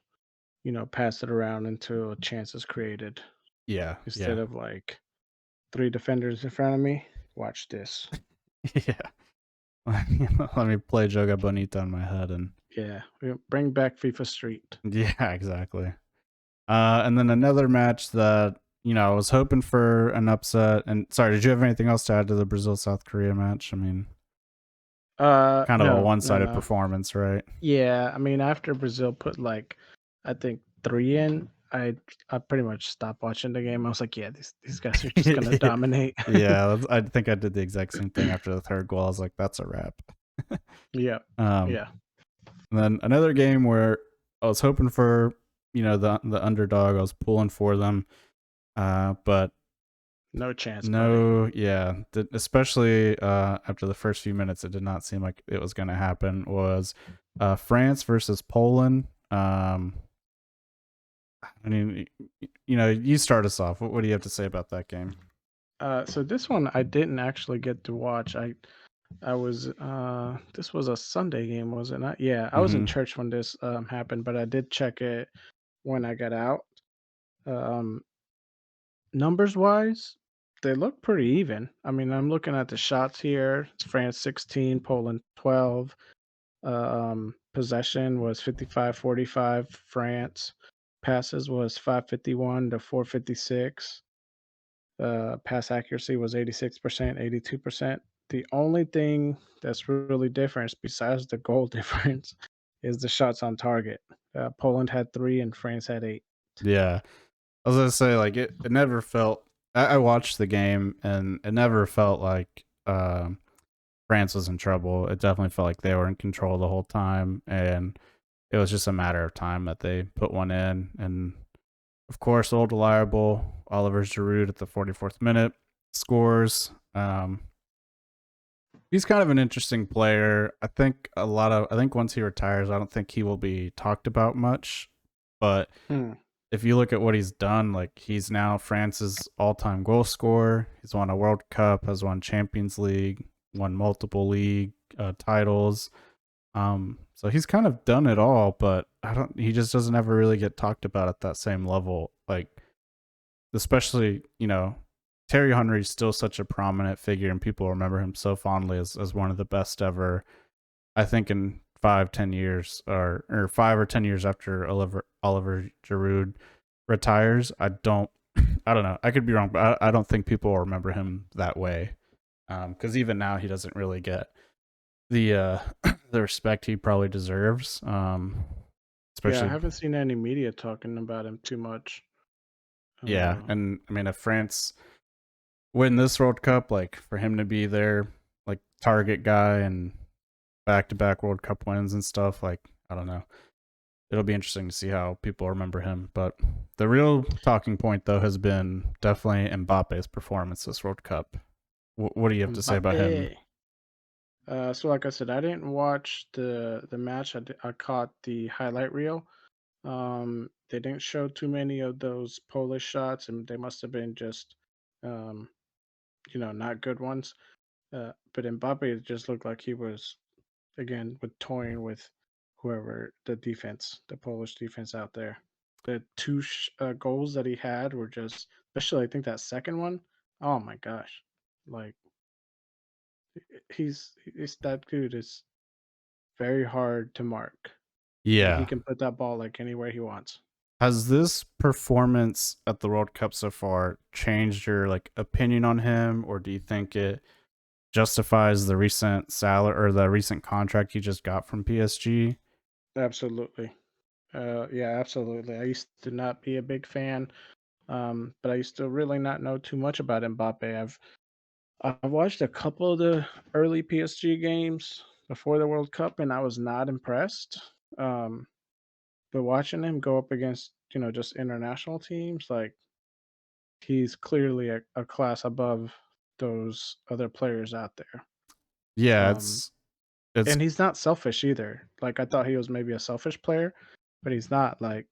pass it around until a chance is created Yeah, instead yeah, of like three defenders in front of me. Watch this. yeah. Let me play Joga Bonita in my head and Yeah, bring back FIFA Street. yeah, exactly. And then another match that I was hoping for an upset. And sorry, did you have anything else to add to the Brazil South Korea match? I mean, kind of a No, one no, sided no. performance, right? Yeah, I mean, after Brazil put like, I think three in, I pretty much stopped watching the game. I was like, yeah, these guys are just gonna dominate. Yeah, I think I did the exact same thing after the third goal. I was like, that's a wrap. Yeah, um, yeah, and then another game where I was hoping for the underdog. I was pulling for them, but no chance, buddy. no, yeah, especially after the first few minutes, it did not seem like it was going to happen. Was France versus Poland? I mean, you start us off. What do you have to say about that game? So this one I didn't actually get to watch. I was this was a Sunday game, was it not? Yeah, I was in Mm-hmm. church when this happened, but I did check it when I got out. Um, Numbers wise, they look pretty even. I mean, I'm looking at the shots here. It's France 16, Poland 12. Possession was 55-45 France. Passes was 551 to 456. Pass accuracy was 86%, 82%. The only thing that's really different besides the goal difference is the shots on target. Poland had 3 and France had 8. Yeah, I was gonna say like it never felt. I watched the game and it never felt like France was in trouble. It definitely felt like they were in control the whole time, and it was just a matter of time that they put one in. And of course, old reliable Oliver Giroud at the 44th minute scores. He's kind of an interesting player. I think once he retires, I don't think he will be talked about much. But Hmm. if you look at what he's done, like he's now France's all-time goal scorer. He's won a World Cup, has won Champions League, won multiple league titles. So he's kind of done it all, but I don't. He just doesn't ever really get talked about at that same level. Like, especially Terry Henry's still such a prominent figure, and people remember him so fondly as one of the best ever. I think in 5-10 years, or 5 or 10 years after Oliver Giroud retires, I don't know. I could be wrong, but I don't think people will remember him that way. Because even now, he doesn't really get the the respect he probably deserves. Yeah, I Especially haven't seen any media talking about him too much. yeah, Uh, and I mean, if France win this World Cup, like for him to be their like target guy and back to back World Cup wins and stuff, like I don't know. It'll be interesting to see how people remember him. But the real talking point though has been definitely Mbappe's performance this World Cup. What do you have to say about him? Mbappe. So like I said, I didn't watch the match. I caught the highlight reel. They didn't show too many of those Polish shots, and they must have been just, um, not good ones. But Mbappe it just looked like he was again with toying with whoever the Polish defense out there. The two goals that he had were just, especially I think that second one. Oh my gosh, like he's that dude is very hard to mark, and he Yeah. can put that ball like anywhere he wants. Has this performance at the World Cup so far changed your like opinion on him, or do you think it justifies the recent salary or the recent contract he just got from PSG? Absolutely. Yeah, absolutely. I used to not be a big fan, but I used to really not know too much about Mbappe. I've watched a couple of the early PSG games before the World Cup, and I was not impressed. Um, but watching him go up against just international teams, like he's clearly a class above those other players out there. Yeah, Um, it's and he's not selfish either. Like I thought he was maybe a selfish player, but he's not. Like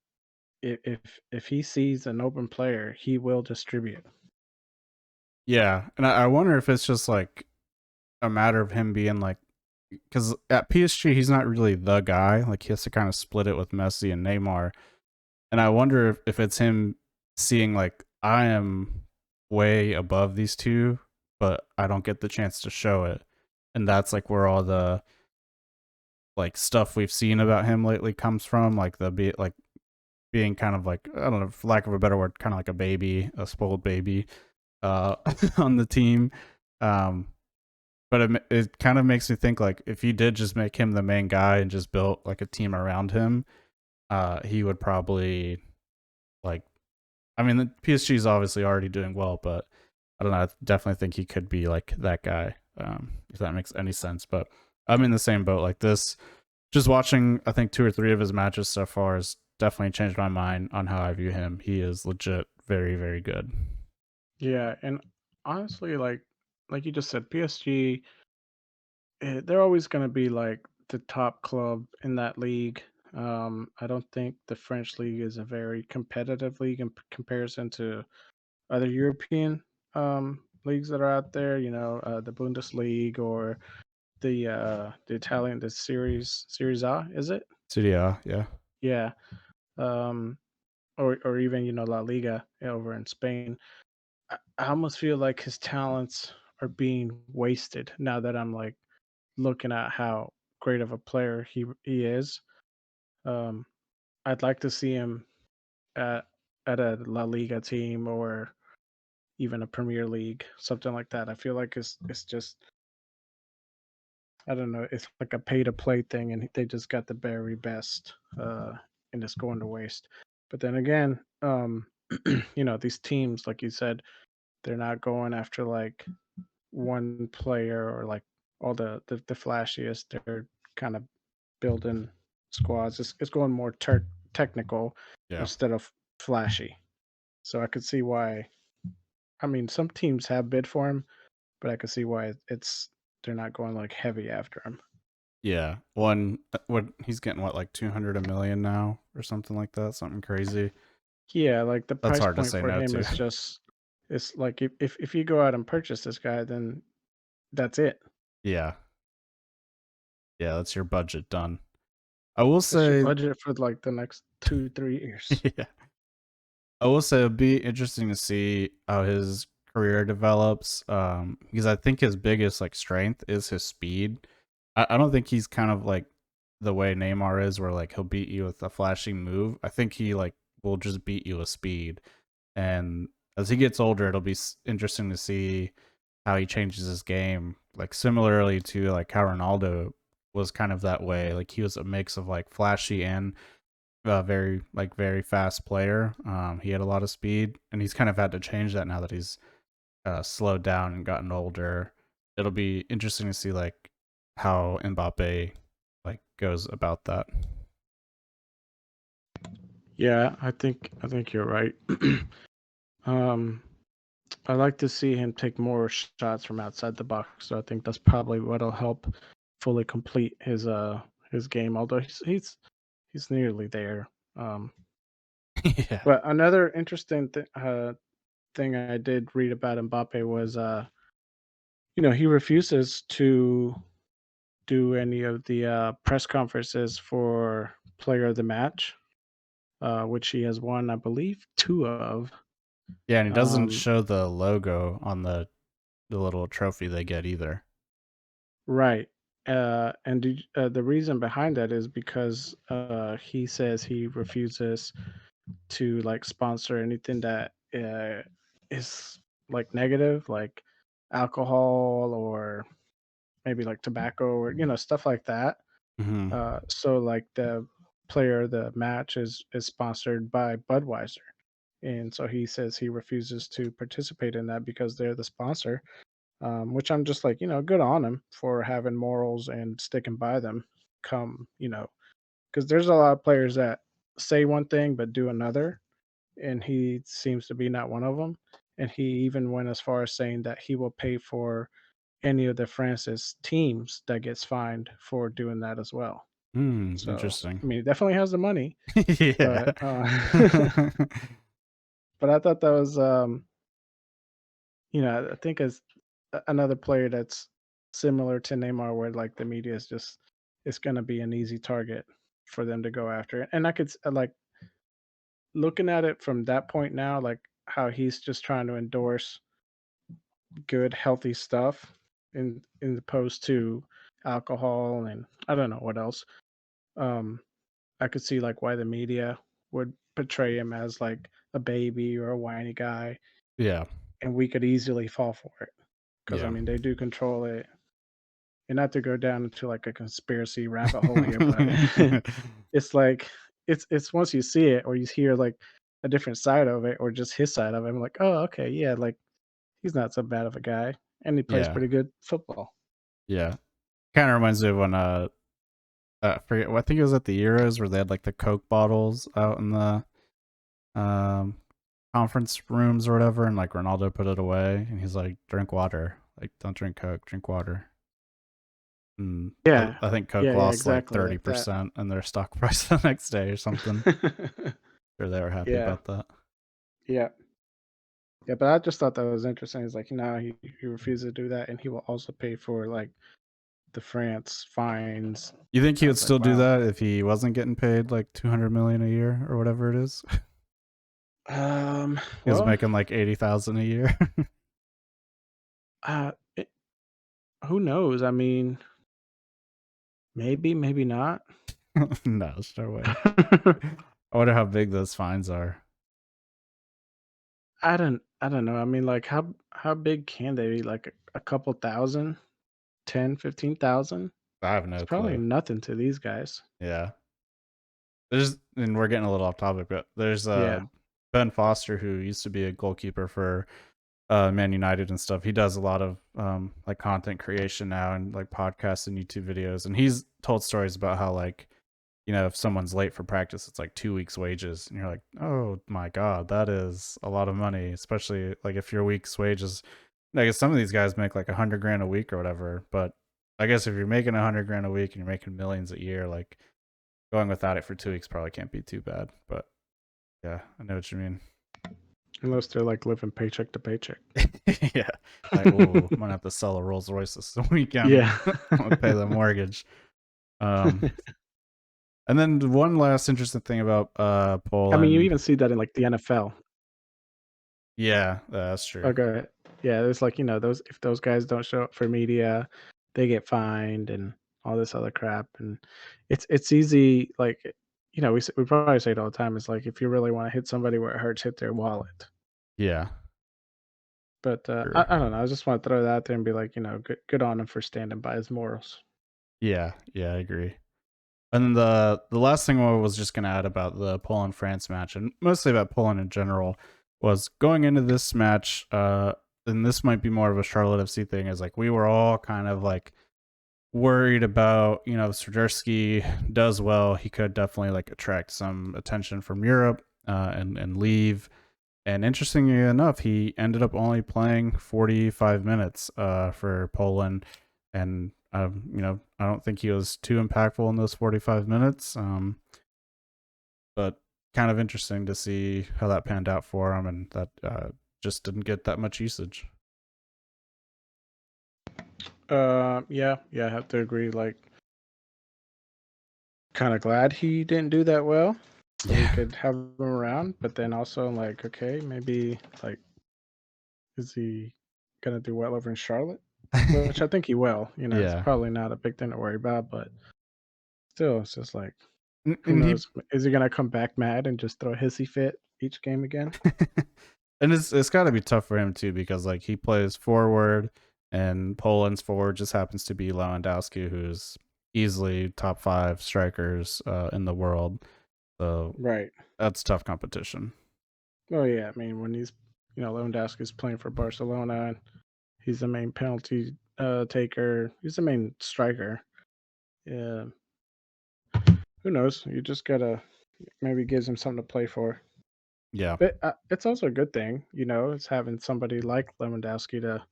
if he sees an open player, he will distribute. yeah, and I wonder if it's just like a matter of him being like, because at PSG he's not really the guy. Like he has to kind of split it with Messi and Neymar, and I wonder if it's him seeing like I am way above these two, but I don't get the chance to show it, and that's like where all the like stuff we've seen about him lately comes from, like the be like being kind of like I don't know, for lack of a better word, kind of like a baby, a spoiled baby, uh, on the team. Um, but it kind of makes me think like if you did just make him the main guy and just built like a team around him, he would probably like. I mean, the PSG is obviously already doing well, but I don't know. I definitely think he could be like that guy, if that makes any sense. But I'm in the same boat. Like this, just watching, I think 2 or 3 of his matches so far has definitely changed my mind on how I view him. He is legit very, very good. Yeah, and honestly, like you just said, PSG, they're always going to be like the top club in that league. I don't think the French league is a very competitive league in comparison to other European leagues that are out there. You know, the Bundesliga or the Italian the Series A, is it? So yeah. Yeah. Um, or even La Liga over in Spain. I almost feel like his talents are being wasted now that I'm like looking at how great of a player he is. Um, I'd like to see him at a La Liga team or even a Premier League, something like that. I feel like it's just I don't know, it's like a pay to play thing, and they just got the very best, and it's going to waste. But then again, these teams, like you said, they're not going after like one player or like all the flashiest. They're kind of building squads. It's going more technical Yeah. instead of flashy. So I could see why. I mean, some teams have bid for him, but I could see why they're not going like heavy after him. Yeah. One, what he's getting what, like 200 a million now or something like that? Something crazy. Yeah, like the That's price hard to point say for no him to. is just it's like if you go out and purchase this guy, then that's it. Yeah. Yeah. That's your budget done. I will That's your say, budget for like the next 2 3 years. yeah. I will say it'd be interesting to see how his career develops. Because I think his biggest like strength is his speed. I don't think he's kind of like the way Neymar is, where like he'll beat you with a flashy move. I think he like will just beat you with speed. And as he gets older, it'll be interesting to see how he changes his game. Like similarly to like how Ronaldo was kind of that way. Like he was a mix of like flashy and very fast player. He had a lot of speed, and he's kind of had to change that now that he's slowed down and gotten older. It'll be interesting to see like how Mbappe like goes about that. Yeah, I think you're right. um, I like to see him take more shots from outside the box. So I think that's probably what'll help fully complete his game. Although he's nearly there. Um, Yeah, but another interesting thing I did read about Mbappe was he refuses to do any of the press conferences for Player of the Match, which he has won, I believe, two of. yeah, and he doesn't Um, show the logo on the little trophy they get either. right. The reason behind that is because he says he refuses to like sponsor anything that is like negative, like alcohol or maybe like tobacco or stuff like that. Hmm. So like the player, the match is sponsored by Budweiser, and so he says he refuses to participate in that because they're the sponsor. Which I'm just like, good on him for having morals and sticking by them. Come, because there's a lot of players that say one thing but do another, and he seems to be not one of them. And he even went as far as saying that he will pay for any of the France's teams that gets fined for doing that as well. So, Interesting. I mean, he definitely has the money, Yeah. but but I thought that was I think as another player that's similar to Neymar, where like the media is just it's gonna be an easy target for them to go after. And I could like looking at it from that point now, like how he's just trying to endorse good, healthy stuff in opposed to alcohol and I don't know what else. Um, I could see like why the media would portray him as like a baby or a whiny guy, Yeah. and we could easily fall for it because I Yeah. mean they do control it. And not to go down into like a conspiracy rabbit hole here, but it's like it's once you see it or you hear like a different side of it or just his side of it, I'm like, oh, okay, yeah, like he's not so bad of a guy, and he plays Yeah. pretty good football. Yeah. Kind of reminds me of when I forget. I think it was at the Euros where they had like the Coke bottles out in the um conference rooms or whatever, and like Ronaldo put it away, and he's like, "Drink water. Like, don't drink Coke. Drink water." And Yeah, I think Coke yeah, lost like exactly like that. 30% in their stock price the next day or something. Sure, they were happy Yeah, about that. yeah, yeah. But I just thought that was interesting. He's like, no, he refused to do that, and he will also pay for like the France fines. You think he I would was like, still do wow. that if he wasn't getting paid like 200 million a year or whatever it is? He was Well, making like 80,000 a year. uh, it, who knows? I mean, maybe, maybe not. No, no way. I wonder how big those fines are. I don't know. I mean, like how big can they be? Like a couple thousand, 10, 15,000? I have It's no probably clue. nothing to these guys. Yeah. There's and we're getting a little off topic, but there's Yeah. Ben Foster who used to be a goalkeeper for Man United and stuff. He does a lot of like content creation now and like podcasts and YouTube videos, and he's told stories about how like if someone's late for practice, it's like 2 weeks' wages, and you're like, oh my god, that is a lot of money, especially like if your week's wages. I guess some of these guys make like 100 grand a week or whatever, but I guess if you're making 100 grand a week and you're making millions a year, like going without it for 2 weeks probably can't be too bad. But yeah, I know what you mean. Unless they're like living paycheck to paycheck. Yeah, like, oh, I'm gonna have to sell a Rolls Royce this weekend. Yeah. I'm gonna pay the mortgage. Um, and then one last interesting thing about I mean, you Poland. even see that in like the NFL. Yeah, that's true. Okay. Yeah, there's like, those if those guys don't show up for media, they get fined and all this other crap. And it's easy, like, we probably say it all the time. It's like if you really want to hit somebody where it hurts, hit their wallet. Yeah, But sure. I don't know. I just want to throw that out there and be like, good on him for standing by his morals. Yeah, yeah, I agree. And then the last thing I was just gonna add about the Poland France match, and mostly about Poland in general, was going into this match. And this might be more of a Charlotte FC thing. Is like we were all kind of like worried about if Swiderski does well, he could definitely like attract some attention from Europe and leave. And interestingly enough, he ended up only playing 45 minutes for Poland, and I don't think he was too impactful in those 45 minutes. But kind of interesting to see how that panned out for him, and that just didn't get that much usage. Yeah, I have to agree. Like, kind of glad he didn't do that well, so we Yeah, could have him around. But then also, like, okay, maybe like, is he gonna do well over in Charlotte? Which I think he will. It's yeah. probably not a big thing to worry about, but still, it's just like, who And he knows? Is he gonna come back mad and just throw a hissy fit each game again? and it's got to be tough for him too because like he plays forward, and Poland's forward just happens to be Lewandowski, who's easily top 5 strikers in the world. So Right. that's tough competition. Oh yeah. I mean, when Lewandowski's playing for Barcelona, and he's the main penalty taker. He's the main striker. Yeah. Who knows? You just gotta maybe gives him something to play for. Yeah, But it's also a good thing, it's having somebody like Lewandowski to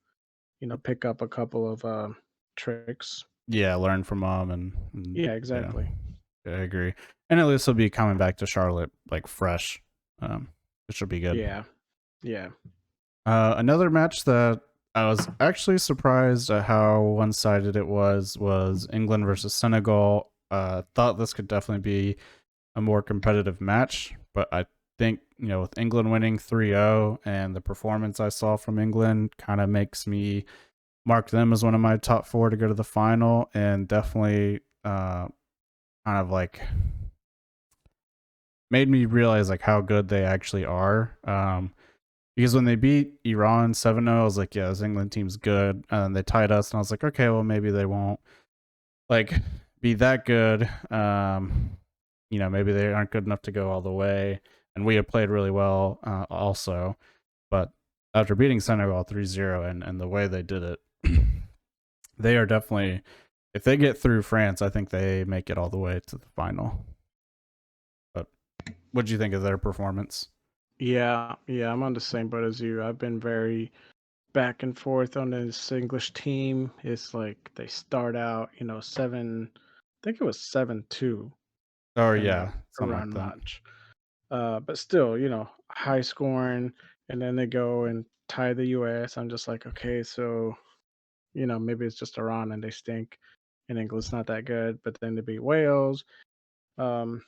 pick up a couple of tricks. Yeah, learn from them and Yeah, yeah, exactly. I agree. And at least he'll be coming back to Charlotte like fresh, which will be good. Yeah, yeah, Another match that I was actually surprised at how one sided it was England versus Senegal. Thought this could definitely be a more competitive match, but I think, with England winning 3-0 and the performance I saw from England kind of makes me mark them as one of my top 4 to go to the final, and definitely kind of like made me realize like how good they actually are. Because when they beat Iran 7-0, I was like, yeah, this England team's good. And they tied us, and I was like, okay, well, maybe they won't like be that good. Maybe they aren't good enough to go all the way. And we have played really well also. But after beating Senegal 3-0 and the way they did it, they are definitely, if they get through France, I think they make it all the way to the final. But what do you think of their performance? yeah, yeah. I'm on the same boat as you. I've been very back and forth on this English team. It's like they start out, 7. I think it was 7-2 Oh, in that yeah, something like Iran that. match. But still, high scoring, and then they go and tie the U.S. I'm just like, okay, so maybe it's just Iran and they stink, and England's not that good. But then they beat Wales. Um,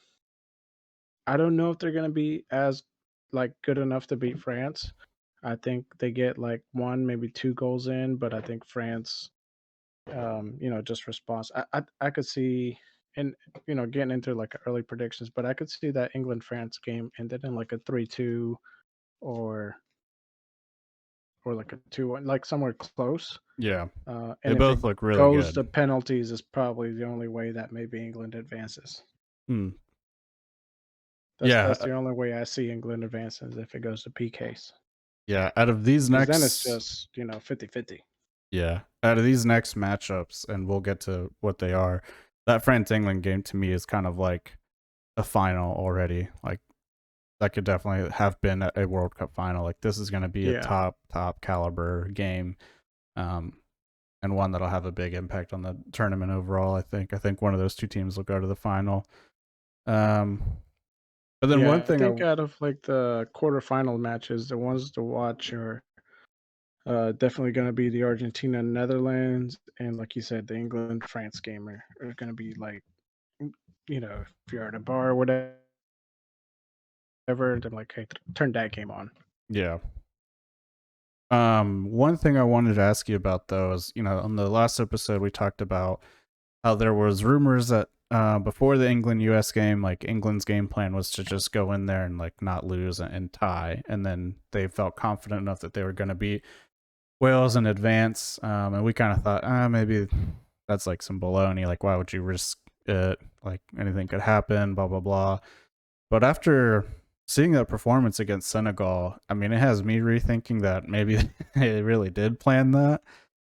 I don't know if they're gonna be as like good enough to beat France. I think they get like 1, maybe 2 goals in, but I think France, just response. I could see, and getting into like early predictions, but I could see that England France game ended in like a 3-2 or like a 2-1, like somewhere close. Yeah, they And if it both look really goes to good. penalties, is probably the only way that maybe England advances. Hmm. That's Yeah, that's the only way I see England advances if it goes to PKs. yeah. Out of these Because then it's next, just 50-50. yeah, out of these next matchups, and we'll get to what they are. That France England game to me is kind of like a final already. Like that could definitely have been a World Cup final. Like this is going to be a Yeah. top caliber game, um, and one that'll have a big impact on the tournament overall. I think one of those two teams will go to the final. Um, but then one Yeah, I thing think out of like the quarterfinal matches, the ones to watch are definitely going to be the Argentina Netherlands, and like you said, the England France game are going to be like, if you're at a bar or whatever, then like, hey, turn that game on. yeah. One thing I wanted to ask you about though is, on the last episode we talked about how there was rumors that before the England US game, like England's game plan was to just go in there and like not lose and tie, and then they felt confident enough that they were going to beat Wales in advance. And we kind of thought, maybe that's like some baloney. Like, why would you risk it? Like anything could happen. Blah blah blah. But after seeing that performance against Senegal, I mean, it has me rethinking that maybe they really did plan that.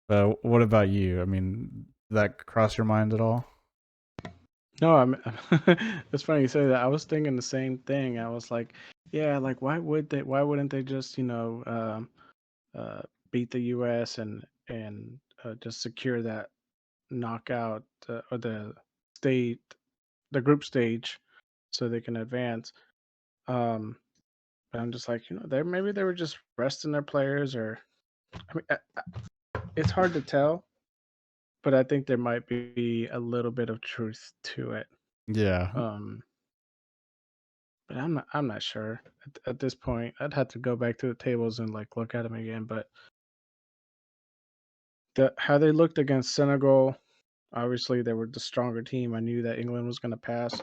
But what about you? I mean, did that cross your mind at all? No, I'm. It's funny you say that. I was thinking the same thing. I was like, yeah, like why would they? Why wouldn't they just uh, beat the U.S. and just secure that knockout or state, the group stage, so they can advance. Um, but I'm just like, they maybe they were just resting their players, or I mean, it's hard to tell, but I think there might be a little bit of truth to it. Yeah, Um, but I'm not sure at this point. I'd have to go back to the tables and like look at them again. But how they looked against Senegal, obviously they were the stronger team. I knew that England was going to pass.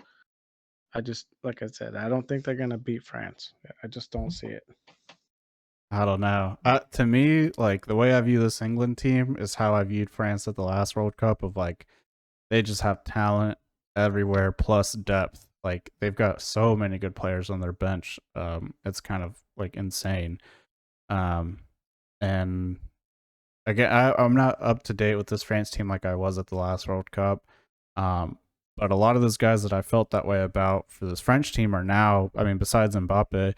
I just, like I said, I don't think they're going to beat France. I just don't see it. I don't know. To me, like the way I view this England team is how I viewed France at the last World Cup. Of like, they just have talent everywhere plus depth. Like they've got so many good players on their bench. It's kind of like insane. Um, and again, I'm not up to date with this France team like I was at the last World Cup. Um, but a lot of those guys that I felt that way about for this French team are now, I mean, besides Mbappe,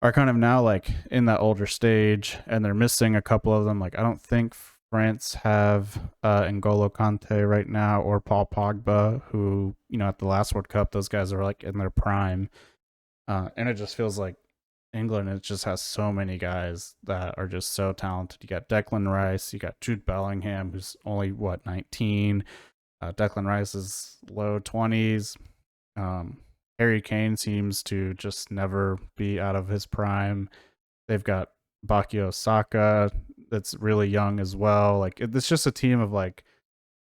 are kind of now like in that older stage, and they're missing a couple of them. Like I don't think France have N'Golo Kante right now or Paul Pogba, who, at the last World Cup, those guys are like in their prime. And it just feels like England, it just has so many guys that are just so talented. You got Declan Rice, you got Jude Bellingham, who's only, 19? Declan Rice is low 20s. Harry Kane seems to just never be out of his prime. They've got Bakio Saka that's really young as well. Like it's just a team of like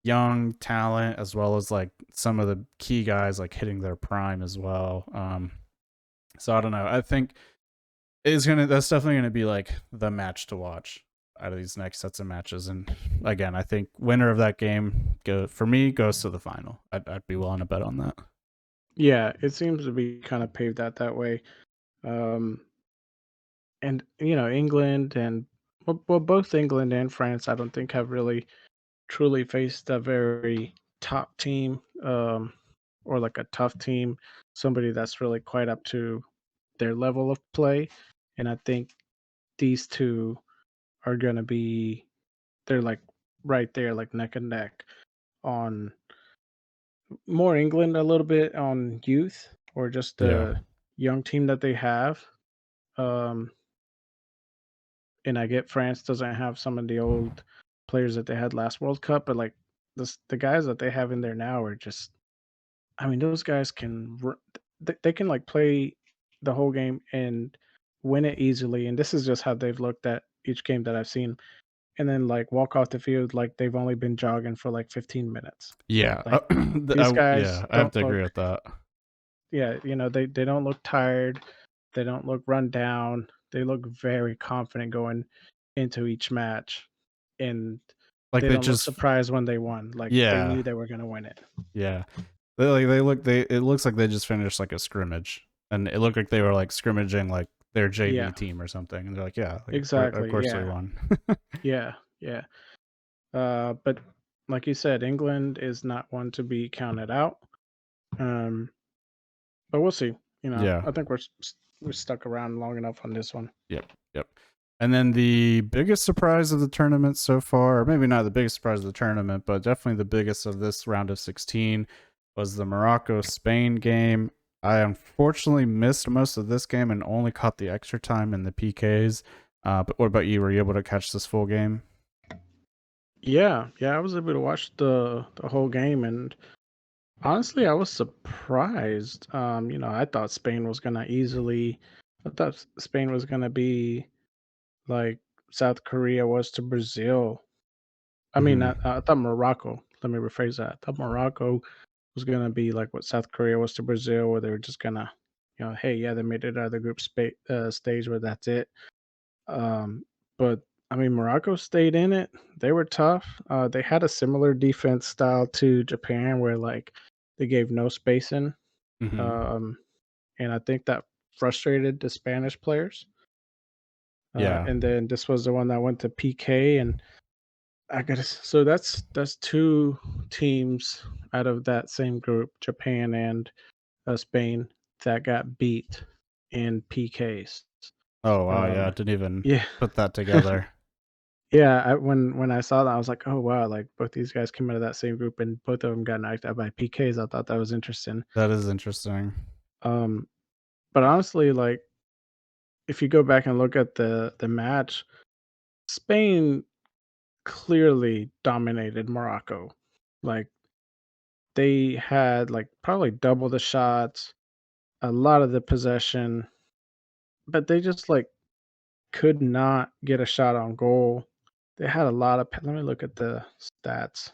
young talent as well as like some of the key guys like hitting their prime as well. So I don't know. I think that's definitely gonna be like the match to watch out of these next sets of matches. And again, I think winner of that game for me goes to the final. I'd be willing to bet on that. Yeah, it seems to be kind of paved out that way. Um, and England and well, both England and France, I don't think have really truly faced a very top team, or like a tough team, somebody that's really quite up to their level of play. And I think these two are gonna be they're like right there, like neck and neck on more England a little bit on youth or just Yeah. the young team that they have. Um, and I get France doesn't have some of the old players that they had last World Cup, but like the guys that they have in there now are just, I mean, those guys they can like play the whole game and win it easily. And this is just how they've looked at each game that I've seen, and then like walk off the field like they've only been jogging for like 15 minutes. Yeah. Like these guys Yeah, I have don't to look, agree with that. yeah, they don't look tired. They don't look run down. They look very confident going into each match, and Like they they don't look just surprised when they won. Like they yeah. knew they were gonna win it. Yeah. They it looks like they just finished like a scrimmage. And it looked like they were like scrimmaging like their JV Yeah, team or something. And they're like, yeah, like of exactly. course we Yeah, won. yeah, yeah. But like you said, England is not one to be counted out. Um, but we'll see. Yeah. I think we're stuck around long enough on this one. Yep. Yep. And then the biggest surprise of the tournament so far, or maybe not the biggest surprise of the tournament, but definitely the biggest of this round of 16 was the Morocco Spain game. I unfortunately missed most of this game and only caught the extra time in the PKs. But what about you? Were you able to catch this full game? Yeah, yeah. I was able to watch the whole game, and honestly, I was surprised. I thought Spain was gonna easily. I thought Spain was gonna be like South Korea was to Brazil. I mean, Hmm. I thought Morocco. Let me rephrase that. I thought Morocco was gonna be like what South Korea was to Brazil, where they were just gonna, hey, yeah, they made it out of the stage, where that's it. Um, but I mean, Morocco stayed in it. They were tough. They had a similar defense style to Japan, where like they gave no spacing, Hmm. um, and I think that frustrated the Spanish players. Yeah. And then this was the one that went to PK, and so that's two teams out of that same group, Japan and Spain, that got beat in PKs. Oh wow, yeah, I Um, didn't even yeah. put that together. Yeah, when I saw that, I was like, "Oh, wow," like, both these guys came out of that same group, and both of them got knocked out by PKs. I thought that was interesting. That is interesting. Um, but honestly, like, if you go back and look at the match, Spain clearly dominated Morocco. Like, they had, like, probably double the shots, a lot of the possession, but they just, like, could not get a shot on goal. They had a lot of let me look at the stats.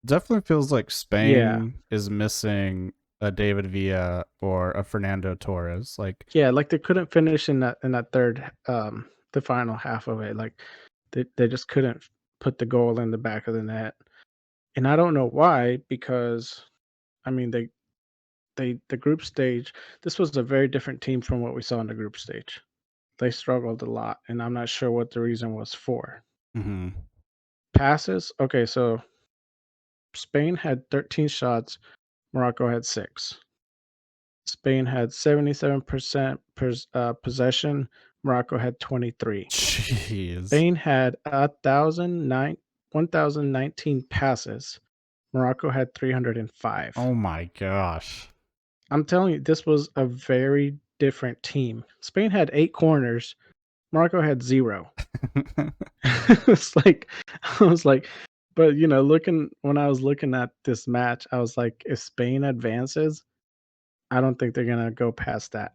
Definitely feels like Yeah. Spain is missing a David Villa or a Fernando Torres. Like, Yeah, like, they couldn't finish in that third, the final half of it, like, they just couldn't put the goal in the back of the net, and I don't know why, because, I mean, the group stage, this was a very different team from what we saw in the group stage. They struggled a lot, and I'm not sure what the reason was for. hmm. Passes? Okay, so Spain had 13 shots, Morocco had 6. Spain had 77% possession, Morocco had 23. Jeez. Spain had 1,009 1,019 passes. Morocco had 305. Oh my gosh. I'm telling you, this was a very different team. Spain had 8 corners. Morocco had 0. It's like I was like, but when I was looking at this match, I was like, if Spain advances, I don't think they're gonna go past that.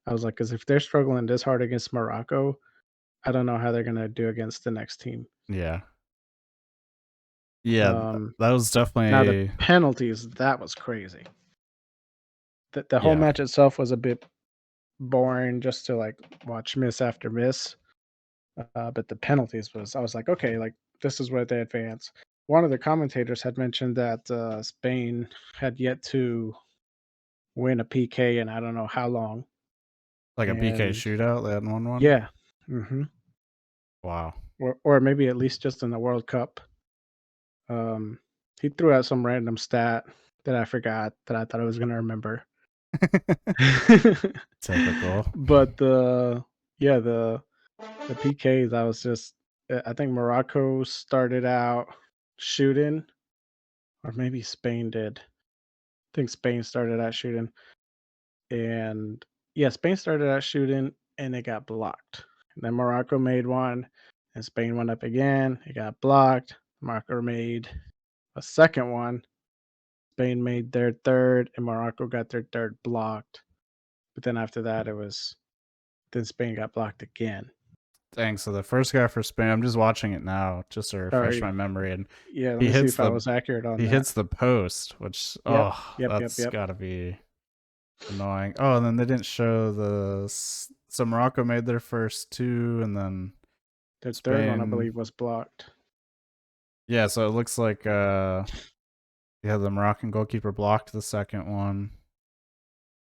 I was like, because if they're struggling this hard against Morocco, I don't know how they're gonna do against the next team. Yeah. Yeah, Um, that was Now the definitely penalties, that was crazy. The whole yeah. match itself was a bit boring just to like watch miss after miss. But the penalties I was like, okay, like this is where they advance. One of the commentators had mentioned that Spain had yet to win a PK in I don't know how long. Like a PK And shootout, they hadn't won one? yeah, hmm Wow. or maybe at least just in the World Cup. Um, he threw out some random stat that I forgot that I thought I was going to remember. Typical. But the PKs, I think Morocco started out shooting, or maybe Spain did. I think Spain started out shooting, and yeah, Spain started out shooting, and it got blocked. And then Morocco made one, and Spain went up again. It got blocked. Morocco made a second one. Spain made their third, and Morocco got their third blocked. But then after that, then Spain got blocked again. Dang, so the first guy for Spain, I'm just watching it now just to refresh my memory, and Yeah, let he me see hits if I the was accurate on he that. hits the post, which Yep, yep, yep, that's yep. gotta be annoying. Oh, and then they didn't show so Morocco made their first two, and then The third one, I Spain. believe, was blocked. Yeah, so it looks like yeah, the Moroccan goalkeeper blocked the second one.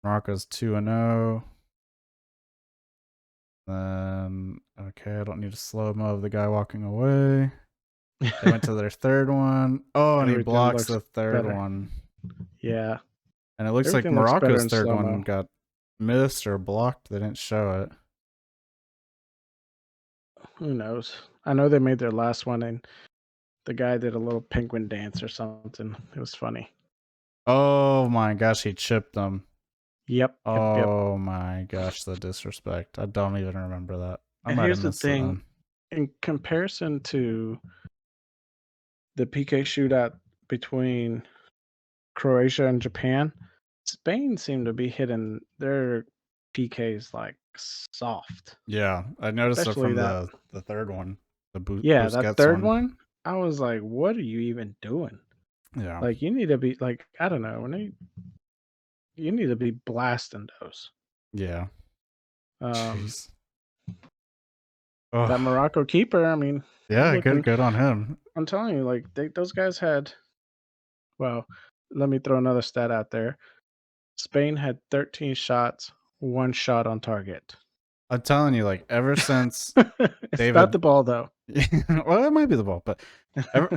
Morocco's 2-0. Then okay, I don't need a slow-mo of the guy walking away. They went to their third one. Oh, and he Everything blocks looks the third better. one. Yeah, And it looks like everything looks better Morocco's in third slow one mo. got missed or blocked. They didn't show it. Who knows? I know they made their last one, and the guy did a little penguin dance or something. It was funny. Oh my gosh, he chipped them. Yep, yep, yep. Oh my gosh, the disrespect. I don't even remember that. I And might have here's the missed it thing: then. in comparison to the PK shootout between Croatia and Japan, Spain seemed to be hitting their PKs like soft. Yeah, I noticed it Especially from that, the third one, the yeah, that Busquets third one. one. I was like, what are you even doing? Yeah. Like, you need to be like, I don't know, you need to be blasting those. Yeah. Um, Jeez. that Oh. Morocco keeper, I mean, he's Yeah, looking. good on him. I'm telling you, like those guys had. Well, let me throw another stat out there. Spain had 13 shots, 1 shot on target. I'm telling you, like ever since It's not David the ball though. well, it might be the ball, but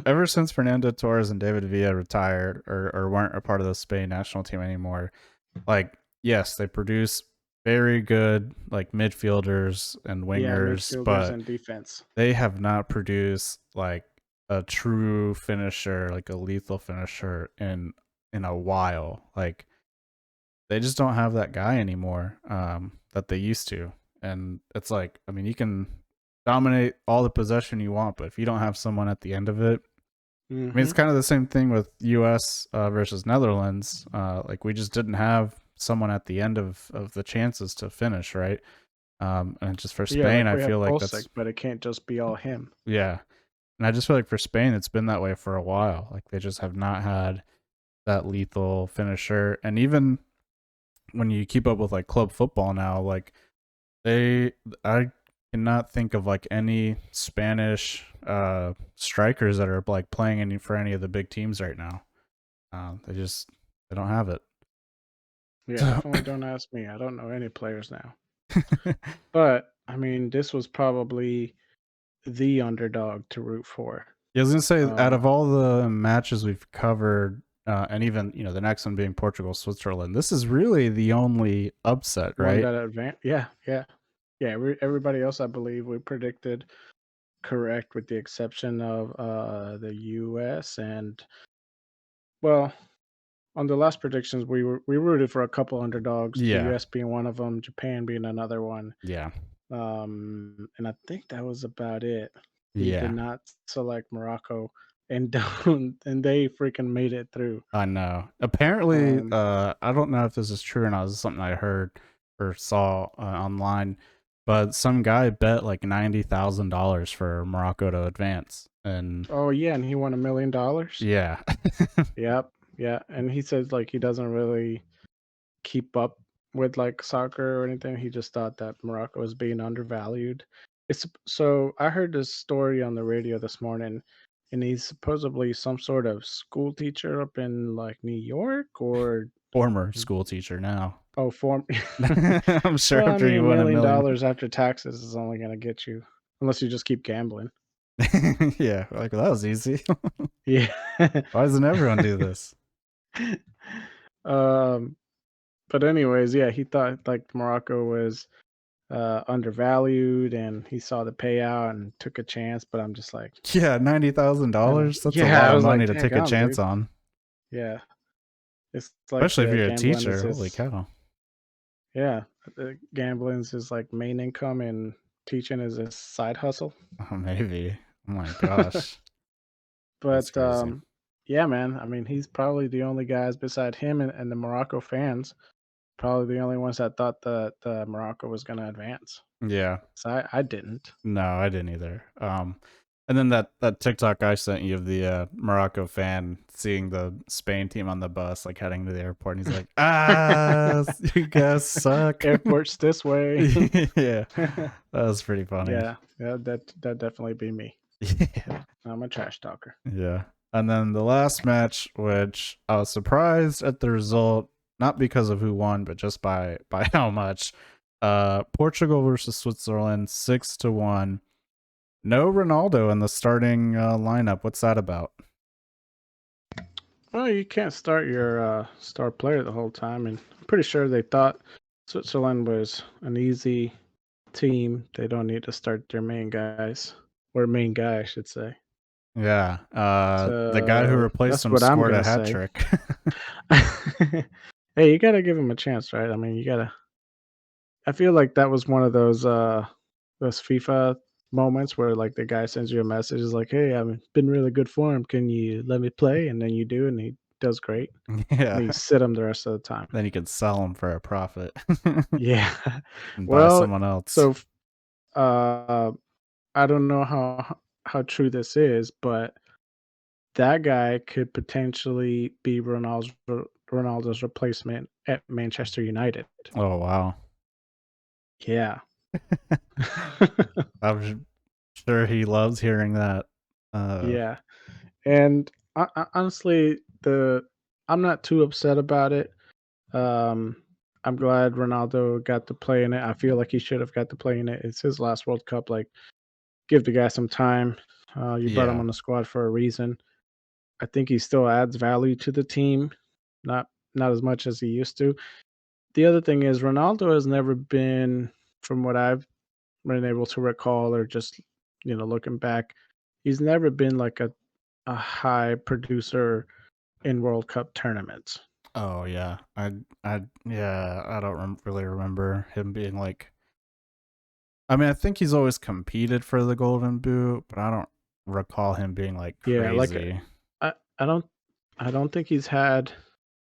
ever since Fernando Torres and David Villa retired or weren't a part of the Spain national team anymore, like yes, they produce very good like midfielders and Yeah, wingers, midfielders but and defense. they have not produced like a true finisher, like a lethal finisher in a while. Like they just don't have that guy anymore that they used to. And it's like, I mean, you can dominate all the possession you want, but if you don't have someone at the end of it, I mean, it's kind of the same thing with U.S. Versus Netherlands. Like we just didn't have someone at the end of the chances to finish, right? And just for Yeah, Spain, like I we have feel like Pulisic, that's but it can't just be all him. yeah. And I just feel like for Spain, it's been that way for a while. Like they just have not had that lethal finisher, and even when you keep up with like club football now, like I cannot think of like any Spanish strikers that are like playing any for any of the big teams right now. They don't have it. Yeah, definitely don't ask me. I don't know any players now. But I mean, this was probably the underdog to root for. Yeah, I was gonna say out Um, of all the matches we've covered, and even the next one being Portugal Switzerland, this is really the only upset, one right? that advanced. Yeah, yeah, yeah. Everybody else, I believe, we predicted correct, with the exception of the U.S. and, well, on the last predictions, we rooted for a couple underdogs. The Yeah. U.S. being one of them, Japan being another one, Yeah. and I think that was about it. He did Yeah. not select Morocco, and don't, and they freaking made it through. I know. Apparently, Um, I don't know if this is true or not. This is something I heard or saw online, but some guy bet like $90,000 for Morocco to advance, and oh yeah, and he won $1 million. yeah, Yep, yeah, and he says like he doesn't really keep up with like soccer or anything. He just thought that Morocco was being undervalued. It's so I heard this story on the radio this morning, and he's supposedly some sort of school teacher up in like New York or former school teacher now. oh form. I'm sure Well, I after mean, you a win a million million, dollars after taxes is only gonna get you, unless you just keep gambling. yeah, like that was easy. Yeah. Why doesn't everyone do this? um, but anyways, yeah, he thought like Morocco was undervalued, and he saw the payout and took a chance. But I'm just like, Yeah, $90,000. That's a yeah, lot I of was like, money to dang take a gum, chance dude. on, Yeah, it's like especially if you're a gambling is teacher. Holy his, cow! yeah, gambling is his like main income, and teaching is his side hustle. Oh, maybe. Oh my gosh, that's But crazy. yeah, man. I mean, he's probably the only guys beside him and the Morocco fans, probably the only ones that thought that Morocco was going to advance. Yeah. So I didn't. No, I didn't either. And then that TikTok I sent you of the Morocco fan seeing the Spain team on the bus, like heading to the airport, and he's like, "Ah, you guys suck." Airports this way. Yeah, that was pretty funny. Yeah, yeah, that definitely be me. Yeah, I'm a trash talker. yeah. And then the last match, which I was surprised at the result, not because of who won, but just by how much. Portugal versus Switzerland, 6-1. No Ronaldo in the starting lineup. What's that about? Well, you can't start your star player the whole time, and I'm pretty sure they thought Switzerland was an easy team. They don't need to start their main guys, or main guy, I should say. Yeah, the guy who So replaced that's him what I'm scored a gonna hat say. trick. Hey, you gotta give him a chance, right? I mean, you gotta. I feel like that was one of those FIFA moments where like the guy sends you a message is like, "Hey, I've been really good form. Can you let me play?" And then you do, and he does great. And Yeah, you sit him the rest of the time. then you could sell him for a profit Yeah. and buy Well, someone else. so uh, I don't know how true this is, but that guy could potentially be Ronaldo's replacement at Manchester United. Oh wow, Yeah. I'm sure he loves hearing that. Yeah. And honestly, the I'm not too upset about it. Um, I'm glad Ronaldo got to play in it. I feel like he should have got to play in it. It's his last World Cup. Like, give the guy some time. You brought him Yeah, on the squad for a reason. I think he still adds value to the team, not not as much as he used to. The other thing is Ronaldo has never been, from what I've been able to recall, or just looking back, he's never been like a high producer in World Cup tournaments. oh yeah, yeah, I don't really remember him being like. I mean, I think he's always competed for the Golden Boot, but I don't recall him being like Yeah, like crazy. I, I don't I don't think he's had.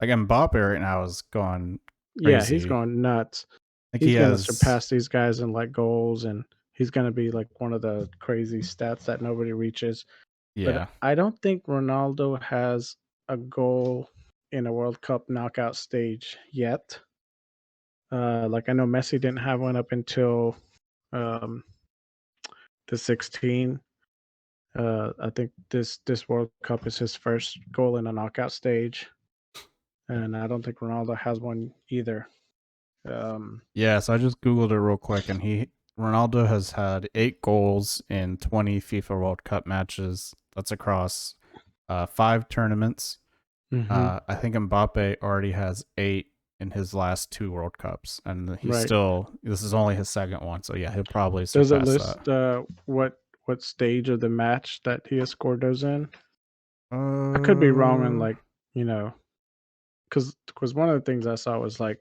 Like Mbappe right now is going Yeah, he's crazy. going nuts. Like he He's gonna has, surpass these guys in like goals, and he's gonna be like one of the crazy stats that nobody reaches. But yeah, I don't think Ronaldo has a goal in a World Cup knockout stage yet. Like I know Messi didn't have one up until um, the 16. I think this World Cup is his first goal in a knockout stage, and I don't think Ronaldo has one either. Um, yeah. So I just googled it real quick, and Ronaldo has had 8 goals in 20 FIFA World Cup matches. That's across 5 tournaments. mhm, I think Mbappe already has 8 in his last 2 World Cups, and he's right. still. This is only his second one, so yeah, he'll probably Does it surpass that. list what what stage of the match that he has scored those in. I could be wrong on Uh, like, you know, because one of the things I saw was like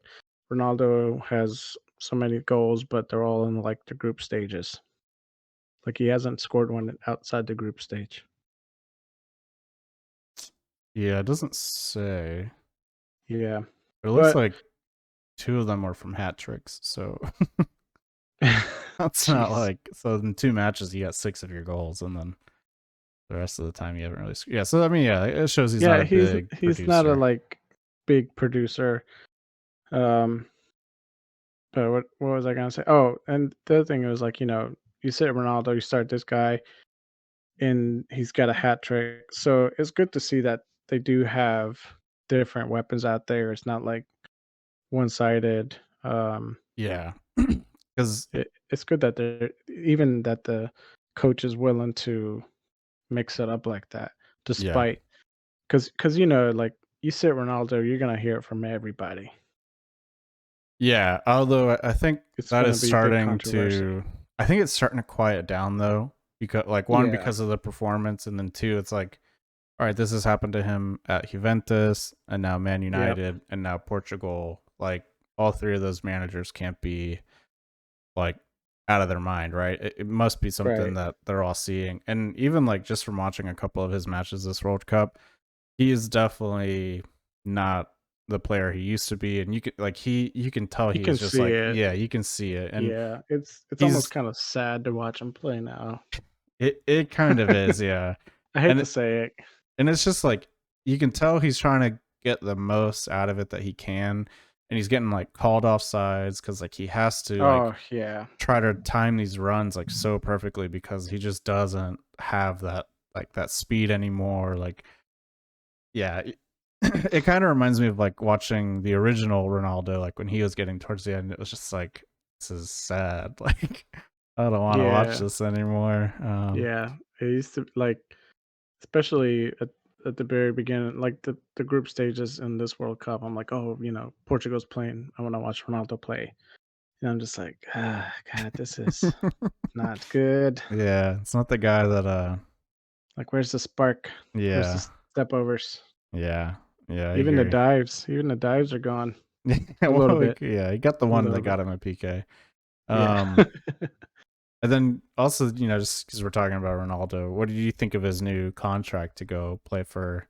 Ronaldo has so many goals, but they're all in like the group stages. Like he hasn't scored one outside the group stage. yeah, it doesn't say. Yeah, But it looks but like 2 of them were from hat tricks. So that's not jeez, like, so in 2 matches you got 6 of your goals, and then the rest of the time you haven't really. Yeah, so I mean, yeah, it shows he's not yeah, a big he's not a producer. like big producer. Um, but what was I gonna say? Oh, and the other thing was like, you said Ronaldo, you start this guy, and he's got a hat trick. So it's good to see that they do have different weapons out there. It's not like one sided. Yeah, because It's good that they're even that the coach is willing to mix it up like that, yeah, despite because like you said Ronaldo, you're gonna hear it from everybody. yeah. Although I think It's that gonna is be big starting controversy. to. I think it's starting to quiet down though, because like, one, Yeah, because of the performance, and then 2, it's like, all right, this has happened to him at Juventus, and now Man yep, United, and now Portugal. Like, all 3 of those managers can't be like out of their mind, right? It must be something right. that they're all seeing. And even like just from watching a couple of his matches this World Cup, he is definitely not the player he used to be. And you can like you can tell You he can is just see like, it. yeah, you can see it. And Yeah, it's almost he's kind of sad to watch him play now. it kind of is, yeah. I hate And to say it. it's just like, you can tell he's trying to get the most out of it that he can, and he's getting like called off sides because like he has to like Oh yeah, try to time these runs like so perfectly, because he just doesn't have that, like, that speed anymore. Like, yeah, it kind of reminds me of like watching the original Ronaldo, like when he was getting towards the end. It was just like, this is sad. Like, I don't want to watch yeah, this anymore. yeah. It used to like, especially at the very beginning, like the group stages in this World Cup. I'm like, oh, Portugal's playing. I want to watch Ronaldo play, and I'm just like, ah, God, this is not good. Yeah, it's not the guy that Like, where's the spark? Where's yeah, the step overs? yeah, yeah, I Even the agree. dives, even the dives are gone a little Well, bit, yeah, he got the a one that little bit. got him a PK. Yeah. Um, and then also, just because we're talking about Ronaldo, what did you think of his new contract to go play for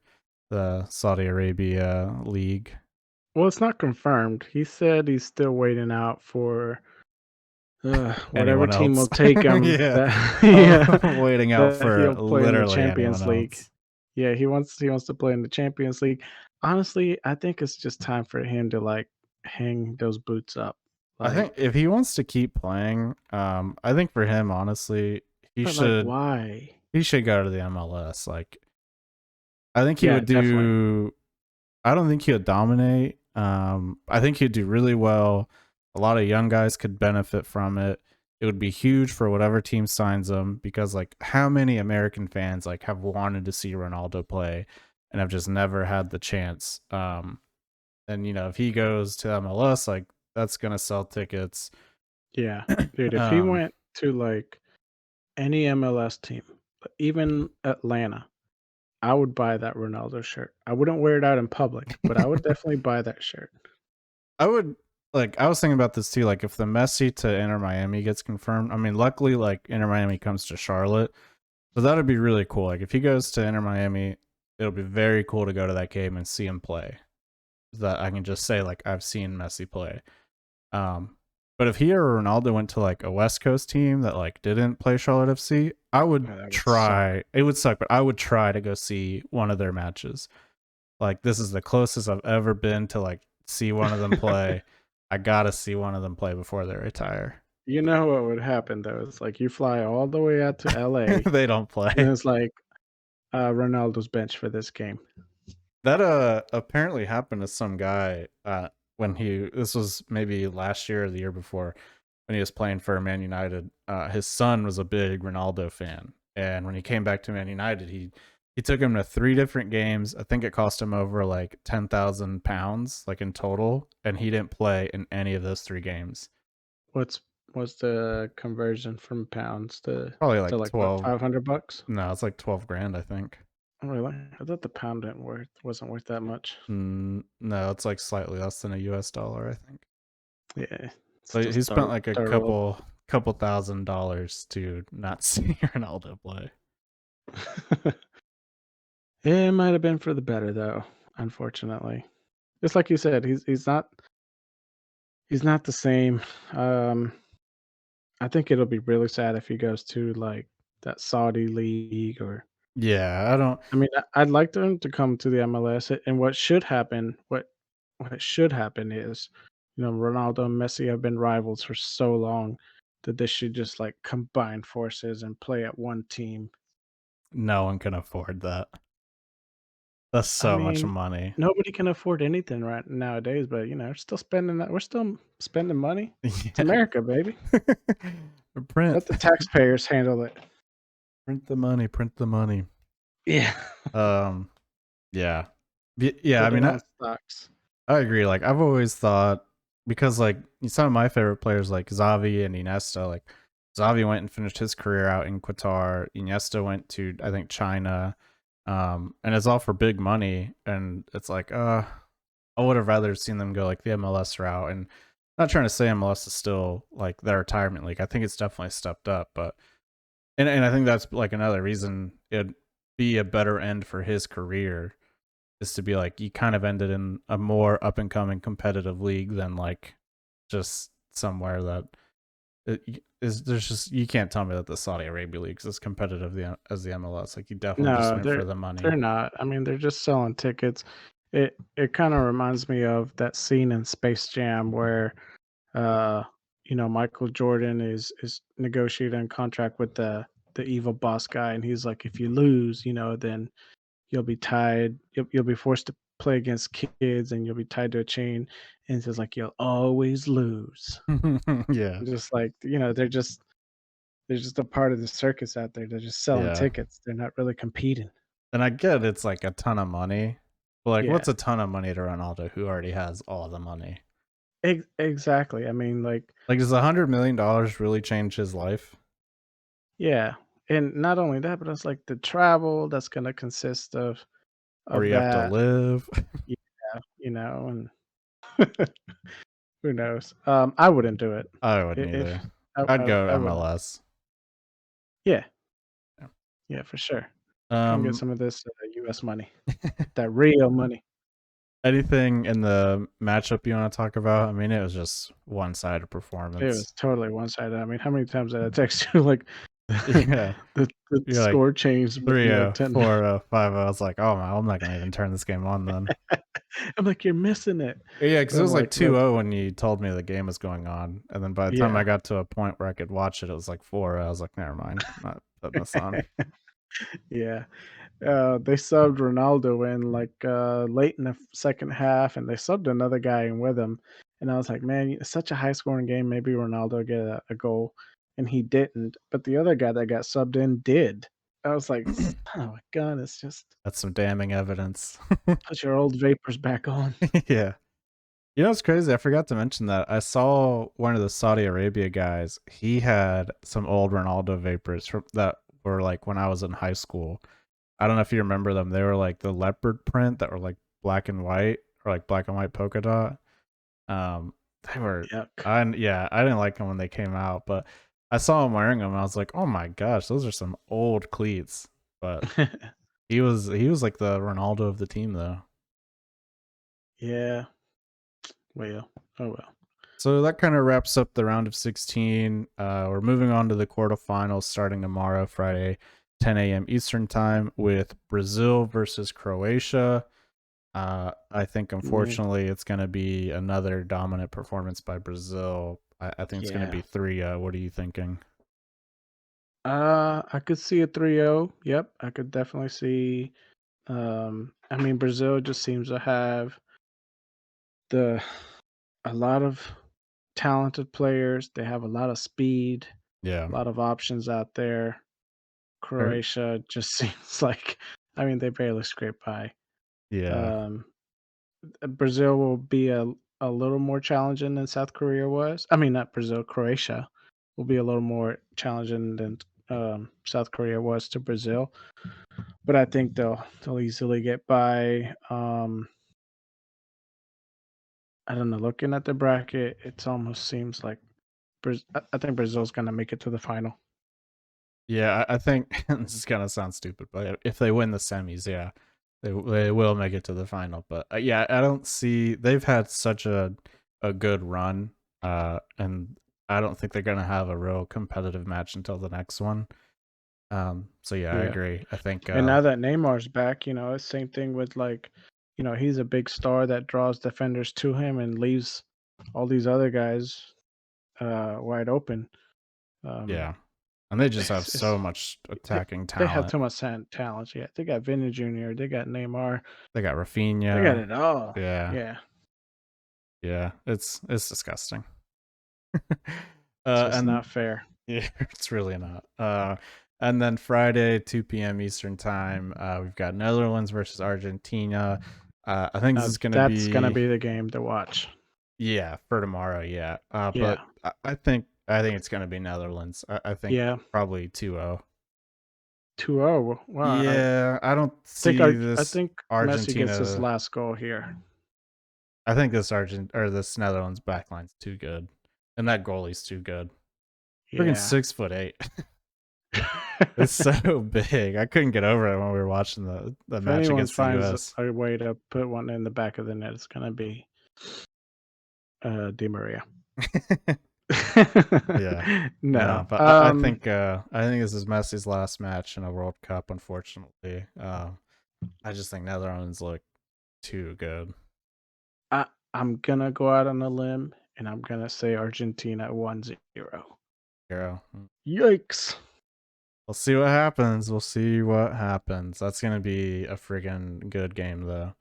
the Saudi Arabia league? Well, it's not confirmed. He said he's still waiting out for whatever Anyone team will else? take him. Yeah. That Oh, yeah, waiting out that for he'll play in the literally anyone Champions League. else. Yeah, he wants to play in the Champions League. Honestly, I think it's just time for him to like hang those boots up. I Like, think if he wants to keep playing, I think for him, honestly, he but like, should why? he should go to the MLS. Like, I think he Yeah, would definitely. do. I don't think he would dominate. I think he'd do really well. A lot of young guys could benefit from it. It would be huge for whatever team signs him, because like, how many American fans like have wanted to see Ronaldo play and have just never had the chance. And if he goes to MLS, like, that's gonna sell tickets. Yeah, dude. If he um, went to like any MLS team, even Atlanta, I would buy that Ronaldo shirt. I wouldn't wear it out in public, but I would definitely buy that shirt. I would, like, I was thinking about this too. Like, if the Messi to Inter Miami gets confirmed, I mean, luckily, like, Inter Miami comes to Charlotte, but that'd be really cool. Like, if he goes to Inter Miami, it'll be very cool to go to that game and see him play. That I can just say, like, I've seen Messi play. Um, but if he or Ronaldo went to like a West Coast team that like didn't play Charlotte FC, I would Oh, that would suck. try. It would suck, but I would try to go see one of their matches. Like, this is the closest I've ever been to like see one of them play. I gotta see one of them play before they retire. You know what would happen though? It's like you fly all the way out to LA, They don't and play. it's like Ronaldo's bench for this game. That apparently happened to some guy when he this was maybe last year or the year before, when he was playing for Man United. His son was a big Ronaldo fan, and when he came back to Man United, he took him to 3 different games. I think it cost him over like £10,000, like, in total, and he didn't play in any of those 3 games. What's What's the conversion from pounds Probably to like like what, 12. 500 bucks? No, it's like 12 grand, I think. Oh, really? I thought the pound wasn't worth that much. No, it's like slightly less than a US dollar, I think. Yeah, But still he spent start like a start low. couple $1,000 to not see Ronaldo play. It might have been for the better though, unfortunately. Just like you said, he's not the same. Um, I think it'll be really sad if he goes to like that Saudi league or Yeah, I don't. I mean, I'd like him to come to the MLS, and what should happen is, Ronaldo and Messi have been rivals for so long that they should just like combine forces and play at one team. No one can afford that. That's I so much mean, money. nobody can afford anything right nowadays, but we're still spending money. It's Yeah. America, baby. Print Let the taxpayers handle it. print the money, print the money. Yeah. Um, yeah. Yeah, I Put it mean, on stocks. I agree. Like I've always thought because like some of my favorite players like Xavi and Iniesta, like Xavi went and finished his career out in Qatar. Iniesta went to I think China. And it's all for big money. And it's like, I would have rather seen them go like the MLS route. And not trying to say MLS is still like their retirement league. I think it's definitely stepped up, but and I think that's like another reason it'd be a better end for his career is to be like you kind of ended in a more up and coming competitive league than like just somewhere that is there's just you can't tell me that the Saudi Arabia league is as competitive as the MLS. Like you definitely just No, went for the money. they're not. I mean, they're just selling tickets. It kind of reminds me of that scene in Space Jam where uh Michael Jordan is negotiating a contract with the evil boss guy, and he's like, if you lose, then you'll be tied. You'll be forced to play against kids, and you'll be tied to a chain. And it's just like you'll always lose. Yeah, Just like they're just a part of the circus out there. They're just selling yeah. tickets. They're not really competing. And I get it's like a ton of money, but like, Yeah, what's a ton of money to Ronaldo who already has all the money? exactly. I mean, like, Like, does $100 million really change his life? yeah, and not only that, but it's like the travel that's going to consist of Where you have to that. live? Yeah, and who knows? I wouldn't do it I wouldn't if either. I'd go I wouldn't. MLS. Yeah, Yeah. yeah, for sure. Come get Um, some of this U.S. money, that real money. anything in the matchup you want to talk about? I mean, it was just one-sided It performance. was totally one sided. I mean, how many times did I text you like Yeah, the you're like score changed maybe like 3-0, 10. 4-0, 5-0. I was like, oh my, I'm not gonna even turn this game on then. I'm like, you're missing it. Yeah, because But it I'm was like like, look, 2-0 when you told me the game was going on, and then by the time yeah. I got to a point where I could watch it, it was like 4-0. I was like, never mind, not putting this on. Yeah. They subbed Ronaldo in like late in the second half, and they subbed another guy in with him. And I was like, man, it's such a high scoring game. Maybe Ronaldo will get a goal, and he didn't. But the other guy that got subbed in did. I was like, oh my god, it's just That's some damning evidence. put your old vapors back on. Yeah. You know what's crazy? I forgot to mention that. I saw one of the Saudi Arabia guys. He had some old Ronaldo vapors from that were like when I was in high school. I don't know if you remember them. They were like the leopard print that were like black and white or like black and white polka dot. Um, they were, Yuck. yeah, I didn't like them when they came out, but I saw him wearing them. And I was like, oh my gosh, those are some old cleats. But he was like the Ronaldo of the team though. Yeah. Well. Oh well. So that kind of wraps up the round of 16. We're moving on to the quarterfinals starting tomorrow, Friday, 10 a.m. Eastern time, with Brazil versus Croatia. I think Mm, unfortunately it's going to be another dominant performance by Brazil. I think it's going to yeah. be 3. What are you thinking? I could see a 3-0. Yep, I could definitely see. I mean, Brazil just seems to have the a lot of talented players. They have a lot of speed, Yeah. a lot of options out there. Er, Croatia just seems like, I mean, they barely scrape by. Yeah. Um, Brazil will be a little more challenging than South Korea was. I mean, not Brazil, Croatia. will be a little more challenging than South Korea was to Brazil. But I think they'll easily get by. I don't know. Looking at the bracket, it almost seems like I think Brazil's gonna make it to the final. Yeah, I think this is gonna sound stupid, but if they win the semis, yeah, they will make it to the final. But yeah, I don't see they've had such a good run, and I don't think they're gonna have a real competitive match until the next one. So yeah, I Yeah. agree. I think And now that Neymar's back, it's same thing with like, he's a big star that draws defenders to him and leaves all these other guys wide open. Um, yeah, and they just have it's so much they, attacking they have talent. too much talent. Yeah, they got Vinny Jr., they got Neymar, They got they got Rafinha. it all. Yeah, Yeah, yeah, it's disgusting. it's just And not fair. yeah, it's really not. And then Friday, 2 p.m. Eastern time, we've got Netherlands versus Argentina. I think this Now is gonna that's gonna be be the game to watch. yeah for tomorrow. Yeah, Yeah, but I think it's gonna be Netherlands. I think yeah, probably 2-0. 2-0. Wow, Yeah, I don't think see I this think Messi gets his Argentina. last goal here. I think this Netherlands backline's too good, and that goalie's too good. Freaking Yeah. 6'8". It's so big. I couldn't get over it when we were watching the If match anyone against the finds US. a way to put one in the back of the net, it's gonna be Di Maria. Yeah. No. No, but I think this is Messi's last match in a World Cup, unfortunately. I just think Netherlands look too good. I'm gonna go out on a limb and I'm gonna say Argentina 1-0. Girl. Yikes. We'll see what happens. We'll see what happens. That's gonna be a friggin' good game though.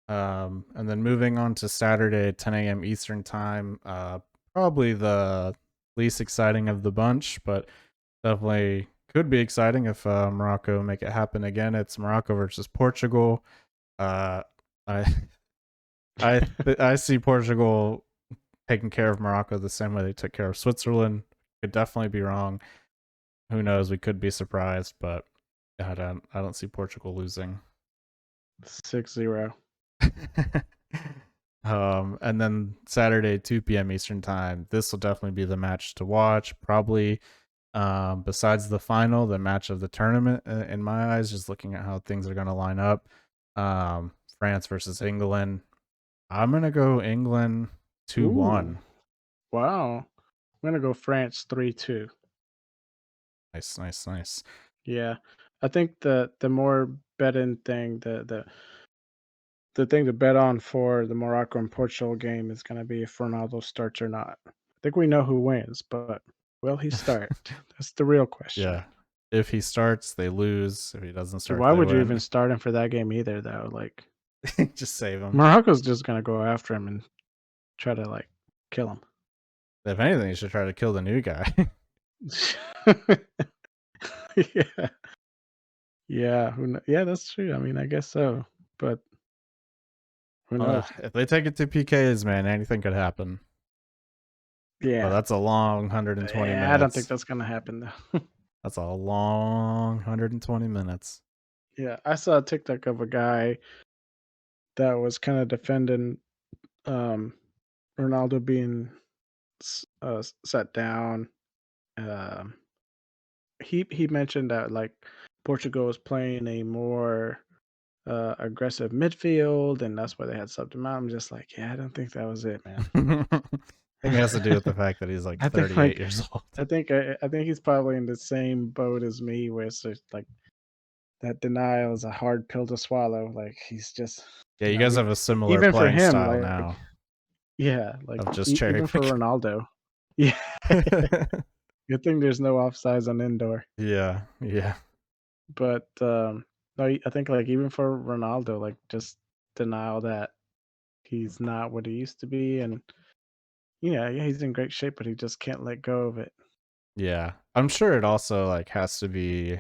And then moving on to Saturday, 10 a.m. Eastern time. Probably the least exciting of the bunch, but definitely could be exciting if Morocco make it happen again. It's Morocco versus Portugal. Uh, I I see Portugal taking care of Morocco the same way they took care of Switzerland. Could definitely be wrong. Who knows? We could be surprised, but I don't see Portugal losing. 6-0. And then Saturday, 2 p.m. Eastern time. This will definitely be the match to watch. Probably, besides the final, the match of the tournament in my eyes. Just looking at how things are going to line up. France versus England. I'm gonna go England 2-1. Ooh. Wow. I'm gonna go France 3-2. Nice, nice, nice. Yeah. I think the more betting thing, the thing to bet on for the Morocco and Portugal game is going to be if Ronaldo starts or not. I think we know who wins, but will he start? That's the real question. Yeah. If he starts, they lose. If he doesn't And start, why they would you even win. start him for that game either, though? Like Just save him. Morocco's just going to go after him and try to like kill him. If anything, you should try to kill the new guy. Yeah, yeah, yeah. That's true. I mean, I guess so, but who knows? If they take it to PKs, man, anything could happen. But Yeah, that's a long 120 yeah. I don't think minutes. that's going to happen though. That's a long 120 minutes. Yeah, I saw a TikTok of a guy that was kind of defending um, Ronaldo being set down. Um, he mentioned that like Portugal was playing a more aggressive midfield, and that's why they had subbed him out. I'm just like, yeah, I don't think that was it, man. I think it has to do with the fact that he's like I think 38 like years old. I think he's probably in the same boat as me, where it's just like that denial is a hard pill to swallow. Like he's just, Yeah, you you know, guys have a similar even for playing him, style like now yeah, like of just cherry even for picking. Ronaldo, yeah. Good thing there's no offsides on indoor. Yeah, yeah. But no, I think like even for Ronaldo, like just denial that he's not what he used to be, and yeah, he's in great shape, but he just can't let go of it. Yeah. I'm sure it also like has to be,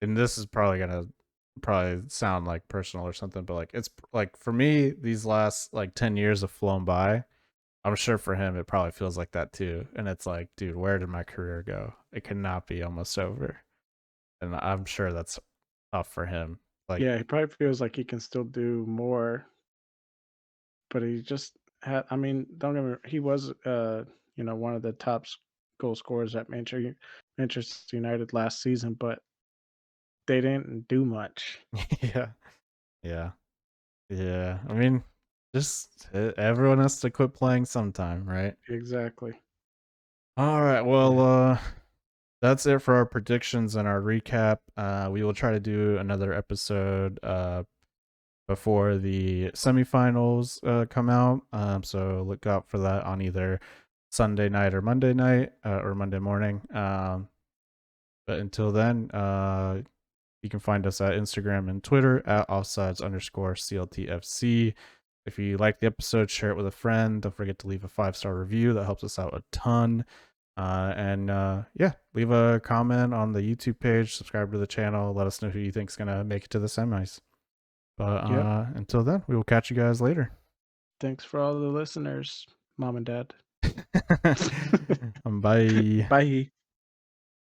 and this is probably gonna probably sound like personal or something, but like it's like for me, these last like 10 years have flown by. I'm sure for him it probably feels like that too. And it's like, dude, where did my career go? It cannot be almost over. And I'm sure that's tough for him. Like, Yeah, he probably feels like he can still do more, but he just had. I mean, don't get me. He was, one of the top goal scorers at Manchester United last season, but they didn't do much. yeah, yeah, yeah. I mean, just everyone has to quit playing sometime, right? Exactly. All right. Well, Yeah. that's it for our predictions and our recap. We will try to do another episode before the semifinals come out. So look out for that on either Sunday night or Monday night or Monday morning. But until then, you can find us at Instagram and Twitter at offsides_CLTFC. If you like the episode, share it with a friend. Don't forget to leave a 5-star review. That helps us out a ton. Yeah, leave a comment on the YouTube page, subscribe to the channel, let us know who you think is going to make it to the semis. But Yep. until then, we will catch you guys later. Thanks for all the listeners, mom and dad. Bye. Bye.